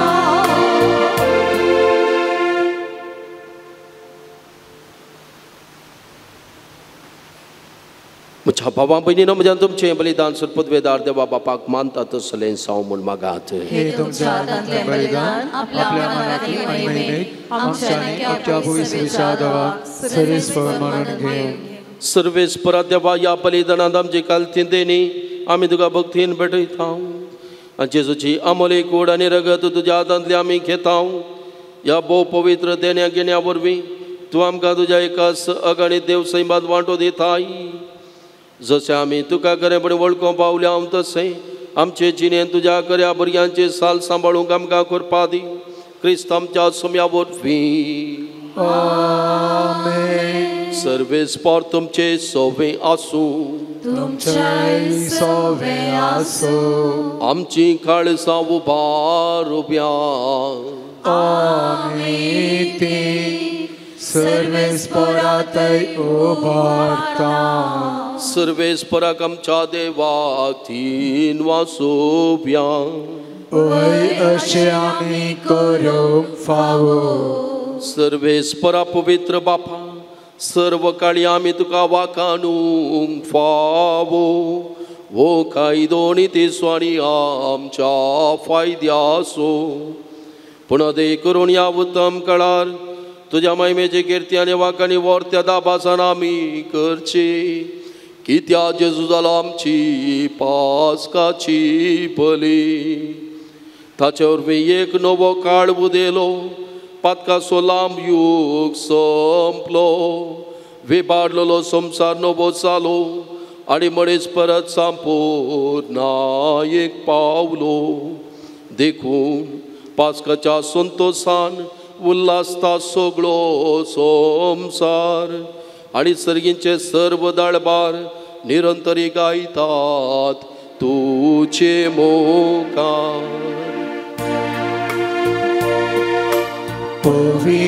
म्हज्या भावां भयणीनो, म्हज्यान तुमचें बलिदान पदवेदार देवा बापाक मानता तसलें साव म्हूण मागात. हे तुमच्या हातांतलें बलिदान आपल्या मनांतली महिमेक आमच्यानी आपल्या भुयसरीच्या देवाक सर्वेस्पर म्हणून घेवन. सर्वेस्परा देवा, ह्या बलिदानांत आमची कालती देणी आमी तुका भक्तीन भेटयता. आनी जेजूची अमोली कूड आनी रगत तुज्या हातांतली आमी घेता. ह्या भोव पवित्र देण्या घेण्या वरवीं तूं आमकां तुज्या एकाच अगणीत देव सैमात वांटो दिताय. जशें आमी तुका खरेपणी वळखूंक पावल्या तशें आमचे जिणेंत तुज्या खऱ्या भुरग्यांचे साल सांबाळूंक आमकां करपा दी. क्रिस्त आमच्या सोम्या वरवीं. आमेन. सर्वेस्पर तुमचे सोवें आसूं, तुमचेय सोवें आसूं. आमची काळसां उबार उब्या. आमी ती सर्वेस्परातय उबारता. सर्वेस्पराक आमच्या देवाक तीन वासोब्या. ओय अशें आमी करूंक फावो. सर्वेस्परा पवित्र बापा, सर्व काळी आमी तुका वाखाणूंक फावो. वो कायदो नितीसो आनी आमच्या फायद्याचो. पूण अदय करून ह्या उत्तम काळार तुज्या महिमेची किर्ती आनी वाखाणी वर्त्या दाबासान आमी करची. कित्या जेजू जाला आमची पास्काची बली. ताचे वरवीं एक नवो काळ उदेलो. पातकाचो लांब युग संपलो. विबाडलेलो संवसार नवो जालो आनी मनीस परत संपूर्णायेक पावलो. देखून पास्काच्या संतोषान उल्हासता सगळो संवसार आनी सर्गींचे सर्व दळबार निरंतरी गायतात. तुझे मोकार. Ovi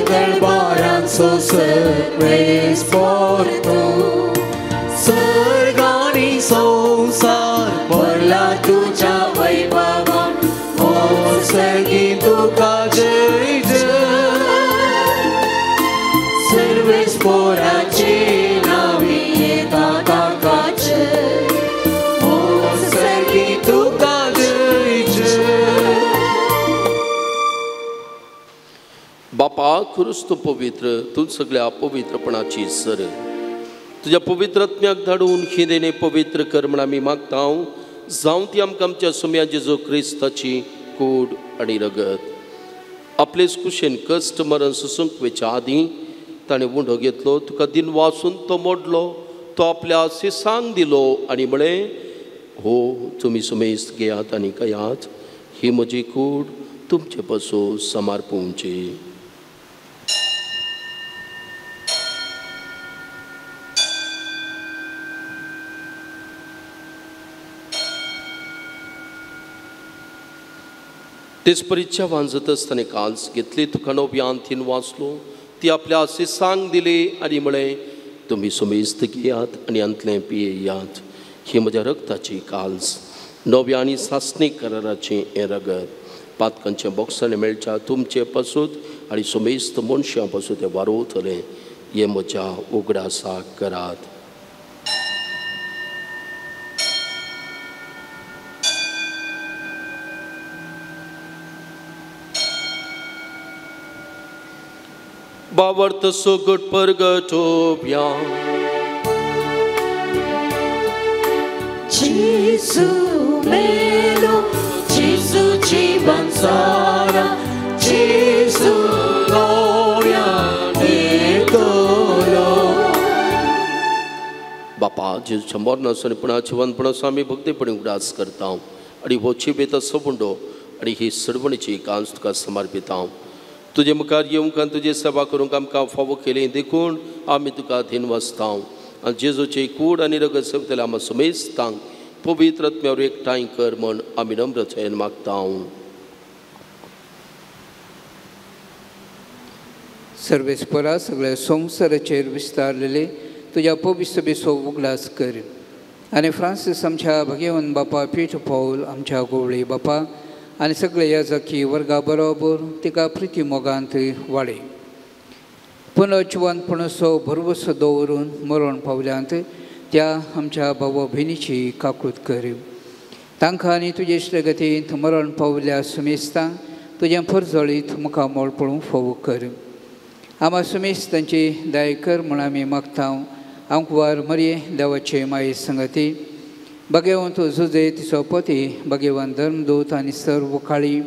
दरबारांचो सर्वेस पोरतो सर्गानी संसार भरला तुझ्या वैभवान ओ सर्गी तुका जय जय सर्वेस पोराची नावी येता ताकाचे ओ सर्गी तुका जय जय. बापा खरूच तूं पवित्र, तूं सगळ्या पवित्रपणाची सर. तुझ्या पवित्र आत्म्याक धाडून खिदेने पवित्र कर म्हण आमी मागता. जावं ती आमकां आमच्या सोम्या जेजू क्रिस्ताची कूड आनी रगत. आपलेच कुशेन कश्ट मरण सुसंकवेच्या आदीं ताणें उंडो घेतलो, तुका दिन वाचून तो मोडलो, तो आपल्या सिसांक दिलो आनी म्हळें, हो तुमी सुमेस्त घेयात आनी कयात, ही म्हजी कूड तुमचे पासो समर्पूंची. तेच परिच्छा वांजत असताना काल्स घेतली, तुका नव्यान तीन वाचलो, ती आपल्या सिसांक दिली आनी म्हळें, तुमी सुमेस्त घेयात आनी अंतलें पियेयात, ही म्हज्या रगताची काल्स, नव्या आनी सासणीक कराराचें हें रगत. पातकांचे बॉक्सांनी मेळच्या तुमचे पासूत आनी सुमेस्त मनशां पासून तें वारोतलें, हें म्हज्या उगडासाक करात. बावर्त सोगट परगटोव्या Gesù melo, Gesù जीवन सारा, Gesù gloria देतलो. बापा जेजूच्या मरणासो पुणा जिवनपणाचो आमी भक्तीपणी उगडास करता आनी हो जिबेत सबुंडो आनी ही सडवणीची कांस तुका समर्पिता. तुजे मुखार येवंक आनी तुजी सेवा करूंक आमकां फावो केली देखून आमी तुका धीन वसता. आनी जेजूची कूड आनी रगत सेवतले आमी सुमेस्तांक पवित्र आत्म्यावर एकठांय कर म्हण आमी नम्रतायेन मागता. सर्वेस्परा सगळ्या संवसाराचेर विस्तारलेले तुज्या पवित्र सभेचो उगडास कर आनी फ्रांसीस आमच्या भगेवन बापा पीठ पौल आमच्या गोवळी बापा आनी सगळे याजकी वर्गा बरोबर तिका प्रिती मोगांत वाडय. पुनर्जिवनपणाचो भरवसो दवरून मरण पावल्यांत त्या आमच्या भाव भयणीची काकूट कर. तांकां आनी तुजे इश्टगतींत मरण पावल्या सुमेस्तांक तुजें परजळीत मुखामोळ पळोवंक फावो कर. आम्हा सुमेस्तांची दया कर म्हण आमी मागता. आंकवार मरये देवाचे माये संगती भगेवंत झुजे तिचो पती भगेवन धर्मदूत आनी सर्व काळी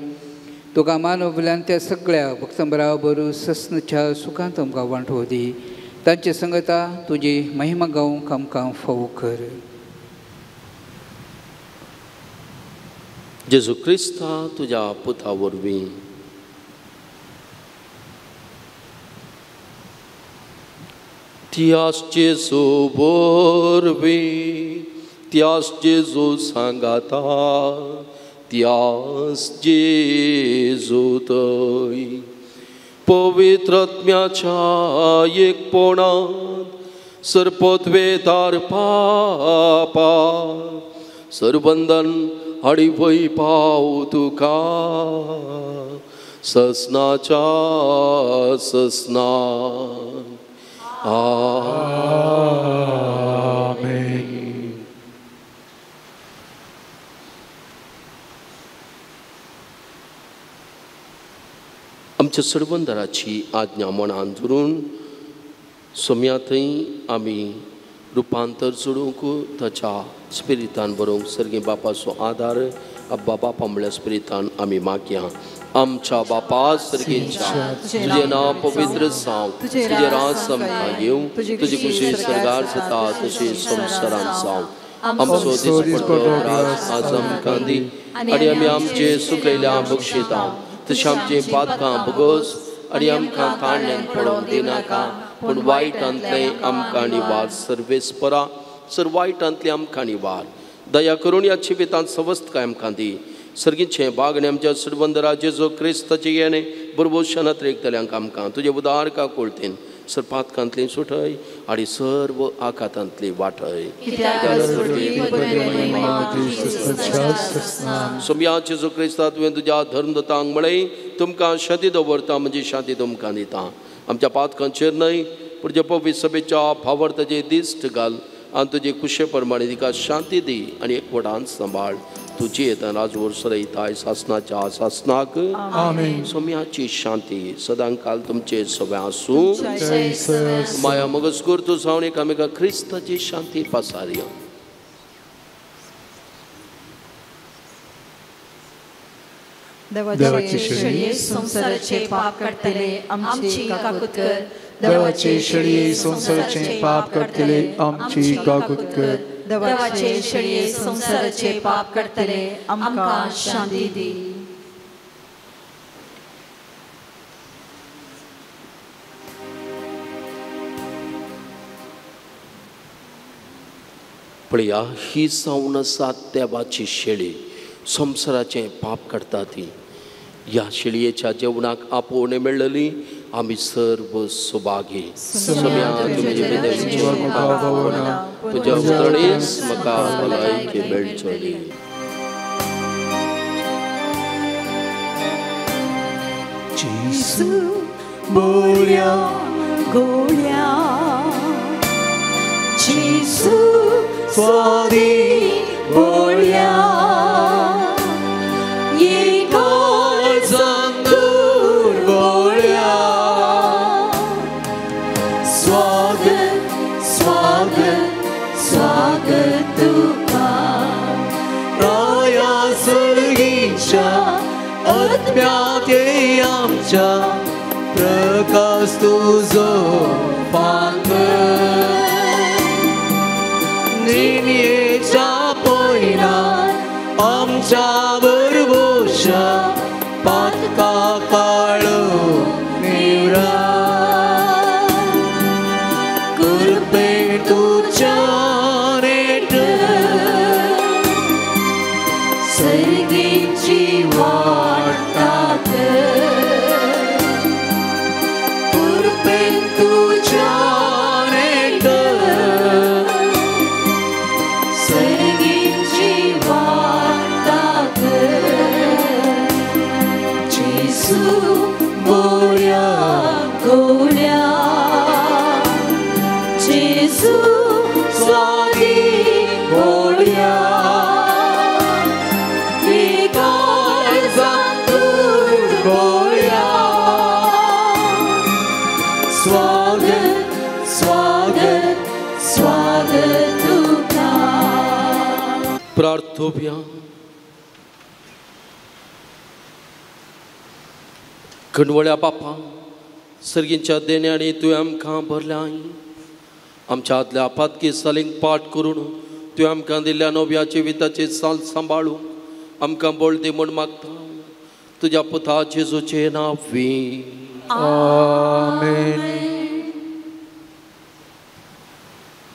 तुका मानवल्यान त्या सगळ्या भक्तां बराबर सस्नच्या सुखांत आमकां वांटो दी. तांचे संगता तुजी महिमा गावंक आमकां फावो कर. जेजू क्रिस्ता तुज्या पुता वरवीं त्याच जेजू वरवीं त्याच जेजू सांगाता त्याच जेजू थंय पवित्र आत्म्याच्या एकपणांत सरपतवेतार पापा सरबंधन हाडी वय पाव तुका ससनाच्या ससनान. आमेन. आमच्या सरबंदराची आज्ञा मनान धरून सोम्या थंय आमी रुपांतर जोडूंक ताच्या स्पिरितान बरोवंक सर्गी बापाचो आदार अब्बा बापा म्हळ्यार स्पिरितान आमी मागया. आमच्या बापा सर्गेच्या तुझे नांव पवित्र जावं, तुझे राज आमकां येवं, तुजी खुशी सरगार जाता तशी संवसारांत जावं. आमचो दिसपट्टो राज आज आमकां दी आनी आमी आमचे सुकयल्या बक्षिता तशें आमचें पातकां भगोस आनी आमकां ताणेन पडोवंक दिनाका पूण वायटांतले आमकां निवार. सर्वेस्परा सर वायटांतले आमकां निवार. दया करून ह्या जिवितांत सवस्थकाय आमकां दी. सर्गीचे बागणे आमच्या सुरवंदरा जेजो क्रिस्ताचे येणे बरोबर क्षणात रेखतल्यांक आमकां तुजे उदार का कोळतेन सर पातकांतली सुटय आनी सर्व आकांतांतली वाटय. सोम्या जेजो क्रिस्ता तुवें तुज्या धर्मदतांक म्हळें तुमकां शांती दवरता म्हणजे शांती तुमकां दिता. आमच्या पातकांचेर न्हय पूण जे पवित्र सभेच्या भावार्थाचे दिश्ट घाल आनी तुजे कुशे प्रमाणे तिका शांती दी आनी एकवटान सांबाळ. तुजी येता राजवर सरयताय सासनाच्या सासनाक. सोम्याची शांती सदां काल तुमचे सगळे आसूं. माया मगजकूर तूं जावन एकामेका क्रिस्ताची शांती पसारया. देवाचे शेळये संसाराचे पाप काडटले आमची काकूत कर. देवाचे शेळये संसाराचे पाप काडटले आमची काकूत कर. देवाचे शेळये संसाराचे पाप काडटले आमकां शांती दी. पळया ही जावन आसा देवाची शेळी संसाराचे पाप काडटा ती. ह्या शेळयेच्या जेवणाक आपोवणे मेळ्ळली आमी सर्व सुभागी. तुज्या उतरणेस म्हाका भलायकी मेळचली. जेसू बोऱ्या गोळ्या जेसू स्वादी बोळ्या ये गोळ संदूर बोळ्या स्वागत स्वागत स्वागत तुका राया सर्गीच्या आत्म्याते आमच्या प्रकाश तुझो पांग निमयेच्या पयणात आमच्या बरबोशा पातका काळो निवरा कृपे तुझ्या नेट सर्गीची वाटात कृपे तुझ्या नेट सर्गीची वाटात जेसू बोऱ्या गोळ्या जेसू स्वादी बोळ्या स्वागत स्वागत स्वागत तुका. प्रार्थोव्या. कणवळ्या बापा सर्गींच्या देण्यानी तुवें आमकां भरल्याय. आमच्या आदल्या आपातकी सालींक पाठ करून तुवें आमकां दिल्ल्या नव्या जिविताची साल सांबाळूं आमकां बळ दी म्हूण मागता तुज्या पुता जेजूचे नांवी. आमेन.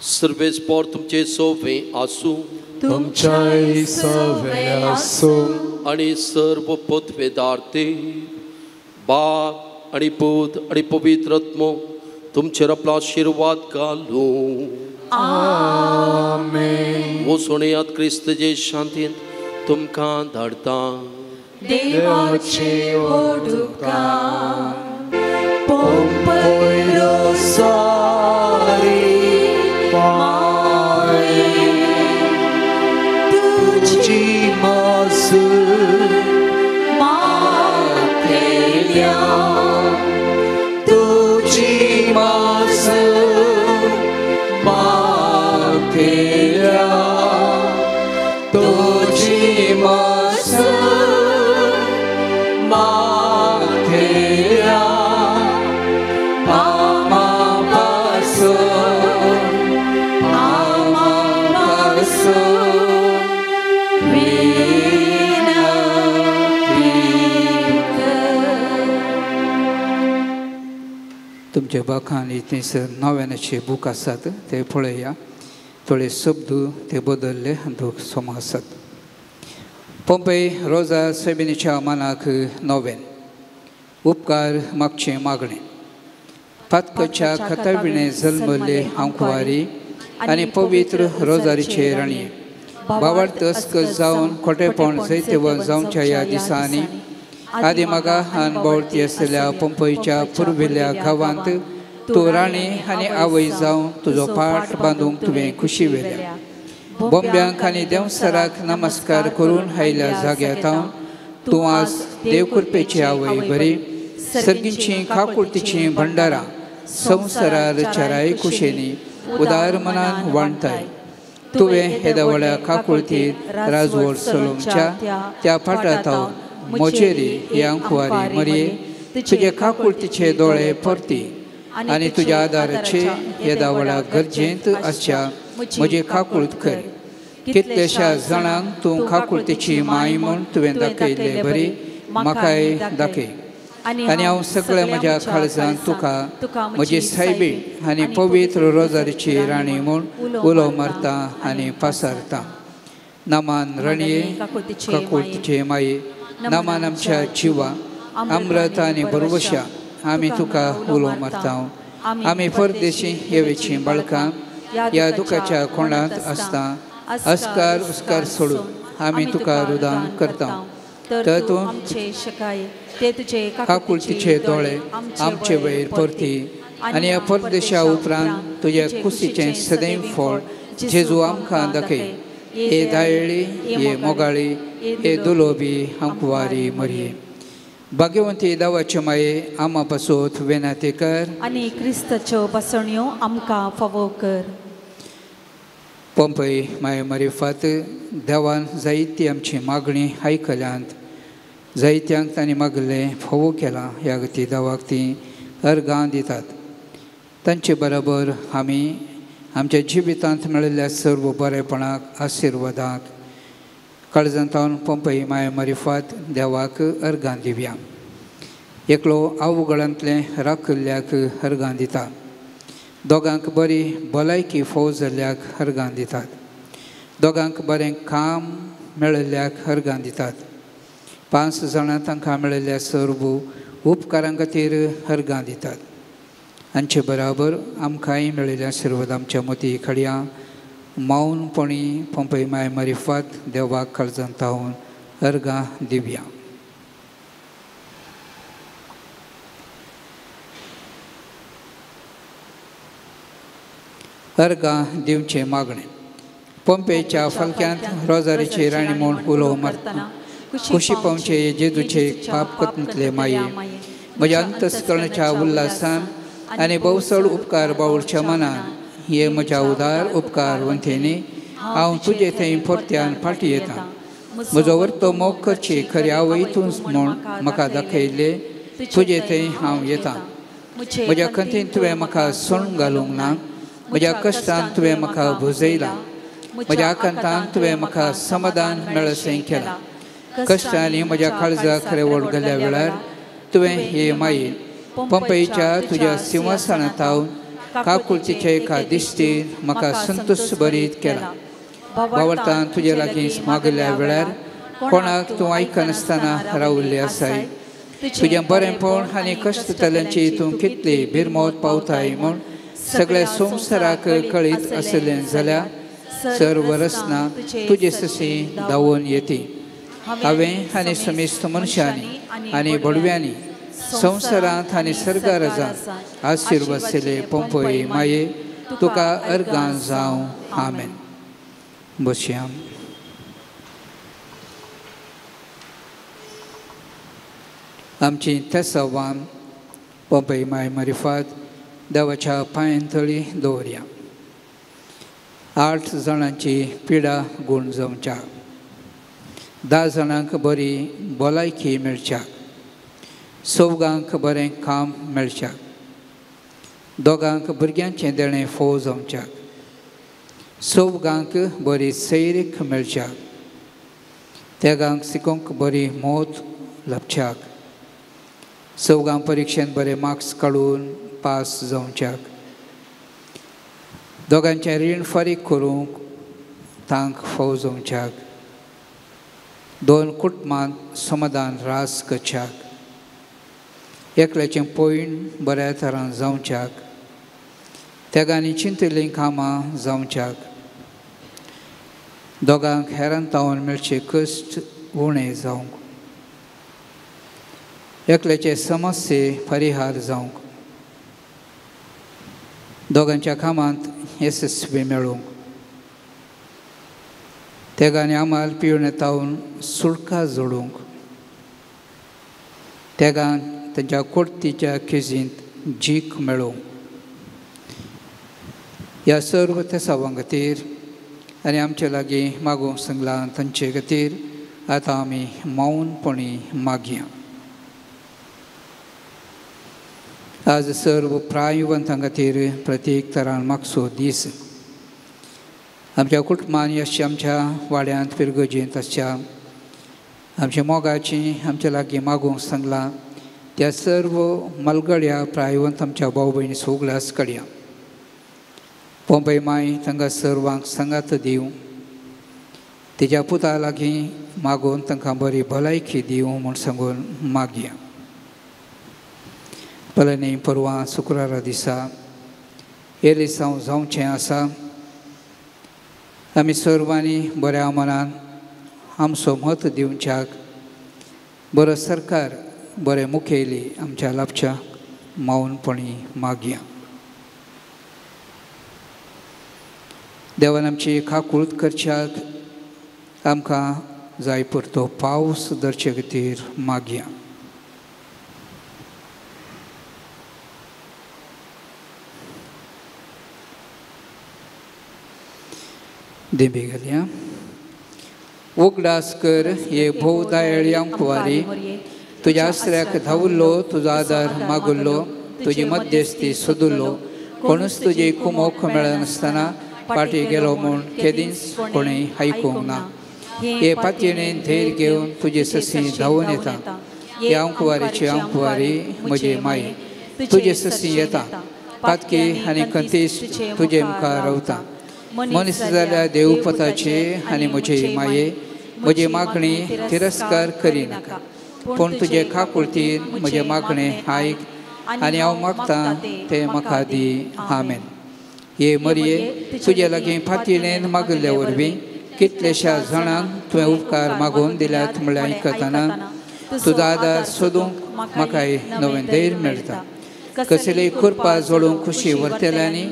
सर्वेस्पोर तुमचे सोवे आसूं तुमच्याय सवे आसूं आनी सर्व पोतवेदार ते बाप आनी पूत आनी पवित्र आत्मो तुमचेर आपलो आशिर्वाद घालूं. आमेन. वसोणयात क्रिस्ताचे शांतीन तुमकां धाडटा. देवाचे ओडुका पोंपयलो सारी माये तुझी मासूर मातेल्या तुझी मासूर मातेल्या तुझी मासूर मातेल्या तुमच्या बाखांनी थंयसर नव्याचे बूक आसात ते पळया. थोडे शब्द ते बदलले दूख सोमा आसात. पोंपई रोजा सोबिनीच्या मनाक नोवेन उपकार मागचे मागणे. पातकच्या खताविणे जल्मले आंकवारी आनी पवित्र रोजारीचे राणी. बावार्थ अस्कज जावन खोटेपण जैतेवन जावच्या ह्या दिसांनी आदी म्हाका हान बावळती आसलेल्या पोंपईच्या पुर्विल्ल्या गांवांत तूं राणी आनी आवय जावन तुजो पाट बांदूंक तुवें खुशी वेल्या. बोंब्यांक आनी देवसराक नमस्कार करून आयल्या जाग्यार हांव तूं आज देवकृपेची आवय बरी. सर्गींची काकुळतीची भंडारां संवसारार चराय कुशेनी उदार मनान वाणताय. तुवें येद्या व्हड्या काकुळतीर राजवट सलोमच्या त्या पाटात हांव मोचेरी हे आंकवारी मरये. तुजे काकुळतीचे दोळे परती आनी तुज्या आदाराचे येद्या व्हड्या गरजेंत आसच्या म्हजे काकुळत कर. कितलेशा जाणांक तूं काकुळतीची माय म्हूण तुवें दाखयले बरी म्हाकाय दाखय. आनी हांव सगळ्या म्हज्या काळजांत तुका म्हजी सायबीण आनी पवित्र रोजारीची राणी म्हूण उलो मारता आनी पासारता. नामान राणये काकुळतीचे माये, नामान आमच्या जिवा अमृत आनी बरवशा आमी तुका उलो मारता. आमी परदेशी येवेची बाळकां ह्या दुखाच्या कोंडांत आसता अस्कार उस्कार सोडून आमी तुका रुदान करता. तर तूं काकुळतीचे दोळे आमचे वयर परती आनी ह्या परदेशा उपरांत तुज्या कुशीचें सदैव फळ जेजू आमकां दाखय. हे दायळी, हे मोगाळी, हे दुलोबी आंकवारी मरये. भाग्यवंती दावाचे माये आमा पासोत वेनाते कर आनी क्रिस्ताच्यो पासण्यो आमकां फावो कर. पोंपई माये मारिफात देवान जायती आमची मागणी आयकल्यांत जायत्यांक तांणी मागले फावो केला. ह्या गती देवाक ती अर्गां दितात. तांचे बरोबर आमी आमच्या जिवितांत मेळिल्ल्या सर्व बरेपणाक आशिर्वादाक काळजांतावन पोंपई माये मारिफात देवाक अर्गां दिवया. एकलो आवगळांतले राखल्ल्याक अर्गां दिता. दोगांक बरी भलायकी फोव जाल्ल्याक अर्गां दितात. दोगांक बरें काम मेळिल्ल्याक अर्गां दितात. 5 जाणां तांकां मेळिल्ल्या सर्व उपकारां खातीर अर्गां दितात. हांचे बराबर आमकांय मेळिल्ल्या आशिर्वाद आमच्या मती खडया मौनपणी पोंपई माय मारिफात देवाक काळजांतावन अर्गां दिवया. अर्गां दिवचे मागणे. पोंपेच्या फलक्यांत रोजारीची राणी म्हूण उलो मारतना खुशी पावचे जेजूचे पाप कतनातले माये. म्हज्या अंतस्करणाच्या उल्हासान आनी भोवसळ उपकार बावळच्या मनान हे म्हज्या उदार उपकार वंथेनी हांव तुजे थंय परत्यान फाटी येता. म्हजो वर्तो मोग करची खरी आवय तूंच म्हूण म्हाका दाखयले तुजे थंय हांव येता. म्हज्या खंतीन तुवें म्हाका सोडून घालूंक ना. म्हज्या कश्टान तुवें म्हाका बुजयला. म्हज्या आकांतान तुवें म्हाका समाधान मेळसय केला. कश्टांनी म्हज्या काळजाक रेवड घाल्या वेळार तुवें हे मायेन पोंपईच्या तुज्या सिंहासनांत हांव काकुळतीचे एका दिश्टीन म्हाका संतोश भरीत केला. बावरतान तुजे लागीं मागल्या वेळार कोणाक तूं आयकनासतना रावल्ले आसाय. तुजें बरेंपण आनी कश्टतल्यांची तूं कितली भिरमोत पावताय म्हूण सगळ्या संवसाराक कळीत आसलें जाल्यार सर्व रचना तुजे ससी धांवून येती. हांवें आनी समेस्त मनशांनी आनी बडव्यांनी संवसारांत आनी सर्गाराजांत आशिर्वादले पोंपई माये तुका अर्गां जावं. आमेन. बसया. आमची तेसावान पोंपई माय मारिफात देवाच्या पांयांतळी दवरया. 8 जाणांची पिडा गूण जावच्या. 10 जाणांक बरी भलायकी मेळच्या. सौगांक बरें काम मेळच्याक. दोगांक भुरग्यांचें देणें फोव जावच्याक. सौगांक बरी सैरीक मेळच्याक. तेगांक शिकोवंक बरी मोत लाभच्याक. सौगां परिक्षेंत बरे मार्क्स काडून पास जावच्याक दोगांचें रीण फारीक करूंक तांक फावो जावच्याक दोन कुटुंबांत समाधान रास करच्याक एकल्याचें पयण बऱ्या तरान जावच्याक तेगांनी चिंतिल्लीं कामां जावच्याक दोगांक हेरान तावन मेळचे कश्ट उणें जावंक एकल्याचे समस्ये परिहार जावंक दोगांच्या कामांत येसस्वी मेळोवंक तेगांनी आमाल पिवणे तावन सुडका जोडूंक तेगांक तांच्या कोर्तीच्या केजींत जीक मेळोवंक ह्या सर्व तेसावां खातीर आनी आमचे लागीं मागूंक सांगलां तांचे खातीर आतां आमी मौनपणी मागया. आज सर्व प्रायवंतां खातीर प्रत्येक तरान मागचो दीस आमच्या कुटुंबान अशें आमच्या वाड्यांत पिरगजींत आसच्या आमच्या मोगाची आमच्या लागीं मागूंक सांगलां त्या सर्व मलगड्या प्रायवंत आमच्या भाव भयणी सोगल्यास काडया. पोंपय माय तांकां सर्वांक सांगात दिवं तिच्या पुता लागीं मागून तांकां बरी भलायकी दिवं म्हूण सांगून मागया. पलनी परवां शुक्रारा दिसा एलिसांव जावचें आसा. आमी सर्वांनी बऱ्या मनान आमचो मत दिवच्याक बरो सरकार बरे मुखेली आमच्या लाभच्या मौनपणी मागया. देवान आमची खाकुळट करच्याक आमकां जाय पुरतो पावस धरचे खातीर मागया. देबी घालया. उगडास कर हे भोव दायळ्या कुवारी तुज्या आसऱ्याक धांवल्लो तुजो आदार मागुल्लो तुजी मध्यस्थी सोदुल्लो कोणूच तुजी कुमोक मेळनासतना पाटी गेलो म्हूण केदींच कोणें आयकूंक ना. हे पातयेणेन धैर्य घेवन तुजी ससी धांवून येता. हे अंकुवारीची अंकुवारी म्हजे माये तुजे ससी येता. पातकी आनी कंतिश्ट तुजे मुखार रावता. मनीस जाल्यार देवपताचे आनी म्हजे माये म्हजी मागणी तिरस्कार करिनाका पूण तुजे खाकुळतीन म्हजे मागणें आयक आनी हांव मागतां तें म्हाका दी. आमेन. हे मरये तुजे लागीं फातीणेन मागिल्ल्या वरवीं कितलेशा जाणांक तुवें उपकार मागून दिल्यात म्हळ्यार आयकतना तुजो आदार सोदूंक म्हाकाय नवें धैर्य मेळटा. कसलीय कुरपा जोडूंक खुशी व्हरतल्यांनी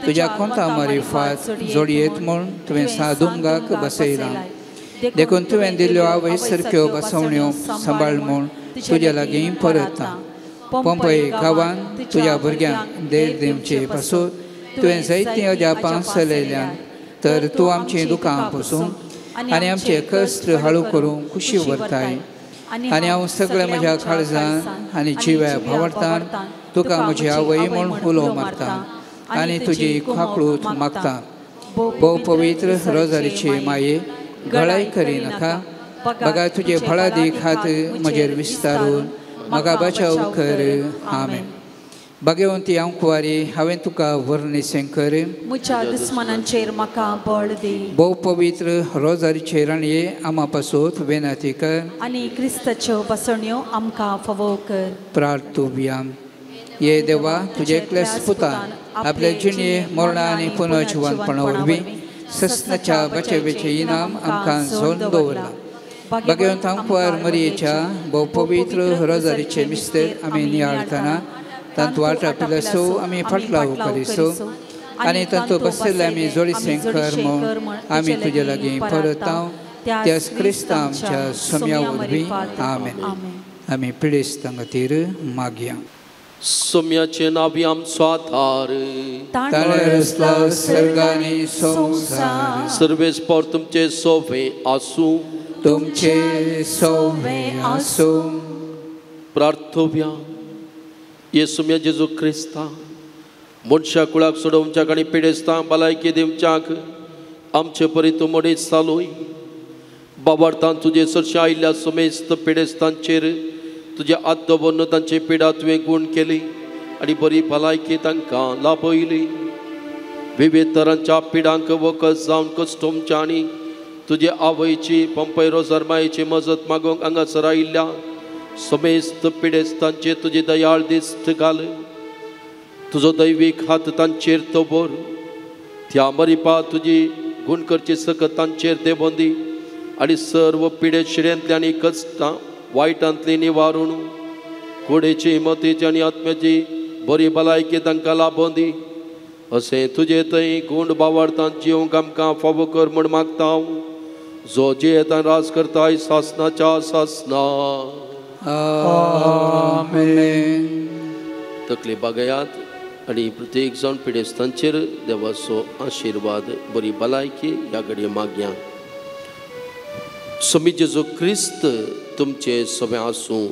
तुज्या कोंता मारिफात जोडयेत म्हूण तुवें सादुंगाक बसयलां. देखून तुवें दिल्ल्यो आवय सारक्यो बसवण्यो सांबाळ म्हूण तुज्या लागीं परता. पोंपय गांवांत तुज्या भुरग्यांक धैर्य दिवचे पासून तुवें जायतीं अजापां चलयल्यान तर तूं आमचीं दुकां पसून आनी आमचे कश्ट हळू करूंक खुशी व्हरताय. आनी हांव सगळ्या म्हज्या काळजान आनी जिव्या भावार्थान तुका म्हजी आवय म्हूण उलो मारता आनी तुजी खाकुळट मागता. भोव पवित्र रोजारीचे माये गळाय करिनाका. बगा तुजे फळादी खात म्हजेर विस्तारून म्हाका बचाव कर. आमेन. भगवंती अंकुवारी हांवें तुका वर्णिसें कर. म्हज्या दुस्मनांचेर म्हाका बळ दी. भोव पवित्र रोजारीचे राणये आमा पासून विनंती कर आनी क्रिस्ताच्यो बसण्यो आमकां फावो कर. प्रार्थुव्या. ये देवा तुजे एकल्याच पुतान आपले जिणे मरणा आनी पुनर्जीवनपणा वरवीं सस्नाच्या बचावेचें इनाम आमकां जोडून दवरलां. भगवंत अंकुवार मरयेच्या भोव पवित्र रोजारीचे मिस्तेर आमी नियाळतना तांतू वाटा पिलासो आमी फाटलाव करिसो आनी तांतू बसयल्ले आमी जोडीसें कर म्हूण आमी तुजे लागीं परतांव त्याच क्रिस्तांव आमच्या सोम्या वरवीं. आमेन. आमी पिडेस्तां खातीर मागया. सोम्याचे नावी आमचो आधार ताणें रचला सर्गांनी संवसार. सर्वेस्पर तुमचे सोवे आसूं तुमचे सोवे आसूं. प्रार्थोव्या. येसुम्या जेजू क्रिस्ता मनशा कुळाक सोडोवच्याक आनी पिडेस्तांक भलायकी दिवच्याक आमचे परी तूं मनीस जालोय. बाबार्थान तुजे सरशे आयिल्ल्या समेस्त पिडेस्तांचेर तुजे आद्य दवरून तांची पिडा तुवें गूण केली आनी बरी भलायकी तांकां लाभयली. विविध तरांच्या पिडांक वखद जावन कस्टोमच्यांनी तुजे आवयची पंपय रोजरमायेची मजत मागोवंक हांगासर आयिल्ल्या समेस्त पिडेस्तांचेर तुजी दयाळ दिश्ट घाल. तुजो दैवीक हात तांचेर दवर. त्या मरिपा तुजी गुण करची सकत तांचेर देबंदी आनी सर्व पिडे शिडेंतल्यानी कश्टां वायटांतली निवारण कुडेची मतीची आनी आत्म्याची बरी भलायकी तांकां लाभोंदी. अशें तुजे थंय गुण बावार्थांत जिवंक आमकां फावो कर म्हूण मागता हांव, जो जियेतान रास करताय सासनाच्या सासना. आमेन. तकली बागयात आनी प्रत्येक जावन पिडेस्तांचेर देवाचो आशिर्वाद बरी भलायकी ह्या घडये मागया. स्वामी जेजू क्रिस्त तुमचे सगळें आसूं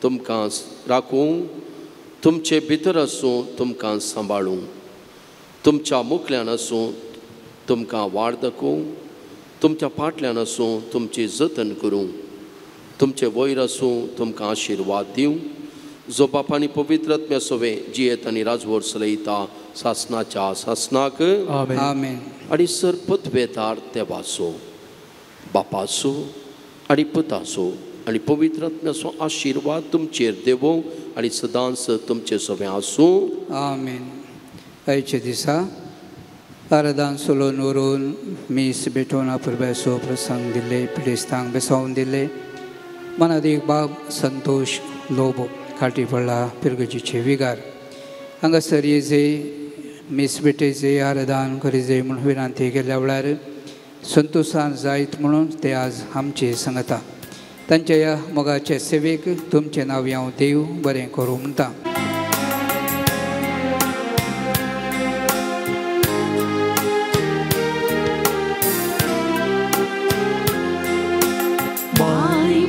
तुमकां राखूं, तुमचे भितर आसूं तुमकां सांबाळूं, तुमच्या मुखल्यान आसूं तुमकां वाड दाखोवं, तुमच्या फाटल्यान आसूं तुमची जतन करूं, तुमचे वयर आसूं तुमकां आशिर्वाद दिवं, जो बापानी पवित्र आत्म्या सोवे जियेत आनी राजवट चलयता सासनाच्या सासनाक. आमेन. आनी सरपतवेदार देवाचो बापाचो आनी पुताचो आनी पवित्र आत्म्याचो आशिर्वाद तुमचेर देवो आनी सदांच तुमचे सगळें आसूं. आमेन. आयच्या दिसा आराधान सोलोन व्हरून मीस भेटोवन आपुरबायचो प्रसंग दिले, पिडेस्तांक बेसावून दिले. मनात एक बाब संतोष लोबो खाटी पडला पिरगजीचे विगार. हांगासर येजे मीस भेटेचे आराधान करीजे म्हूण विनंती केल्या वेळार संतोशान जायत म्हणून ते आज आमचे सांगता. तांच्या ह्या मोगाचे सेवेक तुमचे नांव हांव देव बरें करूं म्हणटा.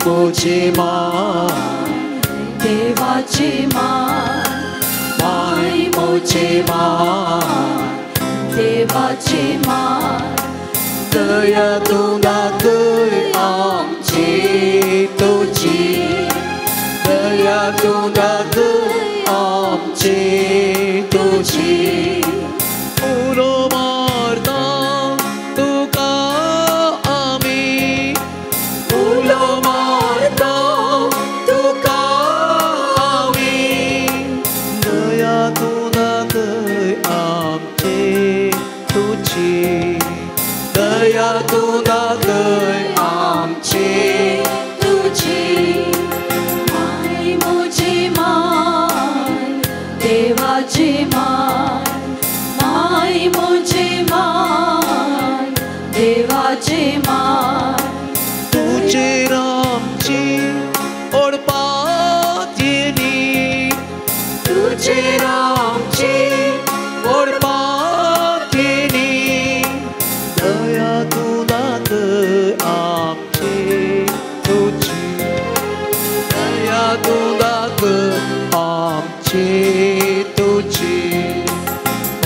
मोचे मान देवाचे मान, माय मोचे मान देवाचे मान, दया तुला कर आमची तुझी, दया तुला कर आमची तुझी. उलो मारता तुका आमी, उलो मारता तुका आमी, दया तुला कर आमची तुझी, दया तुला कर आमची तुझी. माय मोचे मान देवाचे मान, माय मोचे मान देवाचे मान, तुझे रामची ओडपात येनी, तुझे रामची ओडपात येनी, दया तुला कर आमची तुझी, दया तुला कर आमची तुझी.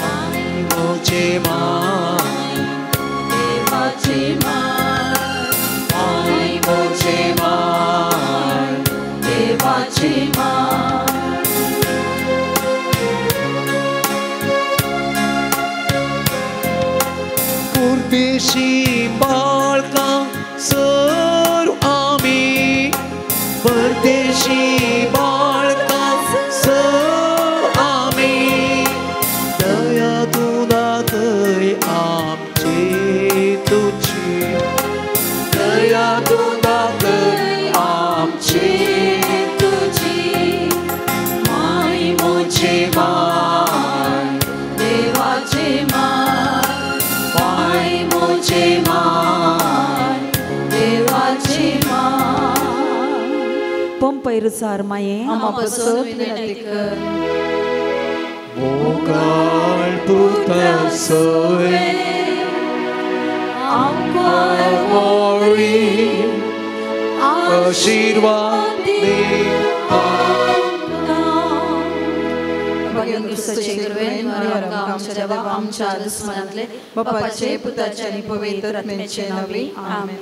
माय मोचे मान देवाचे मान, माय मोचे मान देवाचे मान. परदेशी बाळकां सर आमी, परदेशी बाळकां सर आमी, दया तुला कर आमची तुझी, दया तुला कर आमची तुझी. माय मोचे मान देवाचे मान, माय मोचे मान देवाचे मान. पंपैरसार माये आम्हा पासत विनंती कर. मोगाळ पुता सोय आमकां आशीर्वाद दे. भगवान ख्रिस्ताचे कृपेन आमच्या देवा आमच्या दुस्मनांतले बापाचे पुताचे आनी पवित्र आत्म्याचे नावे आमेन.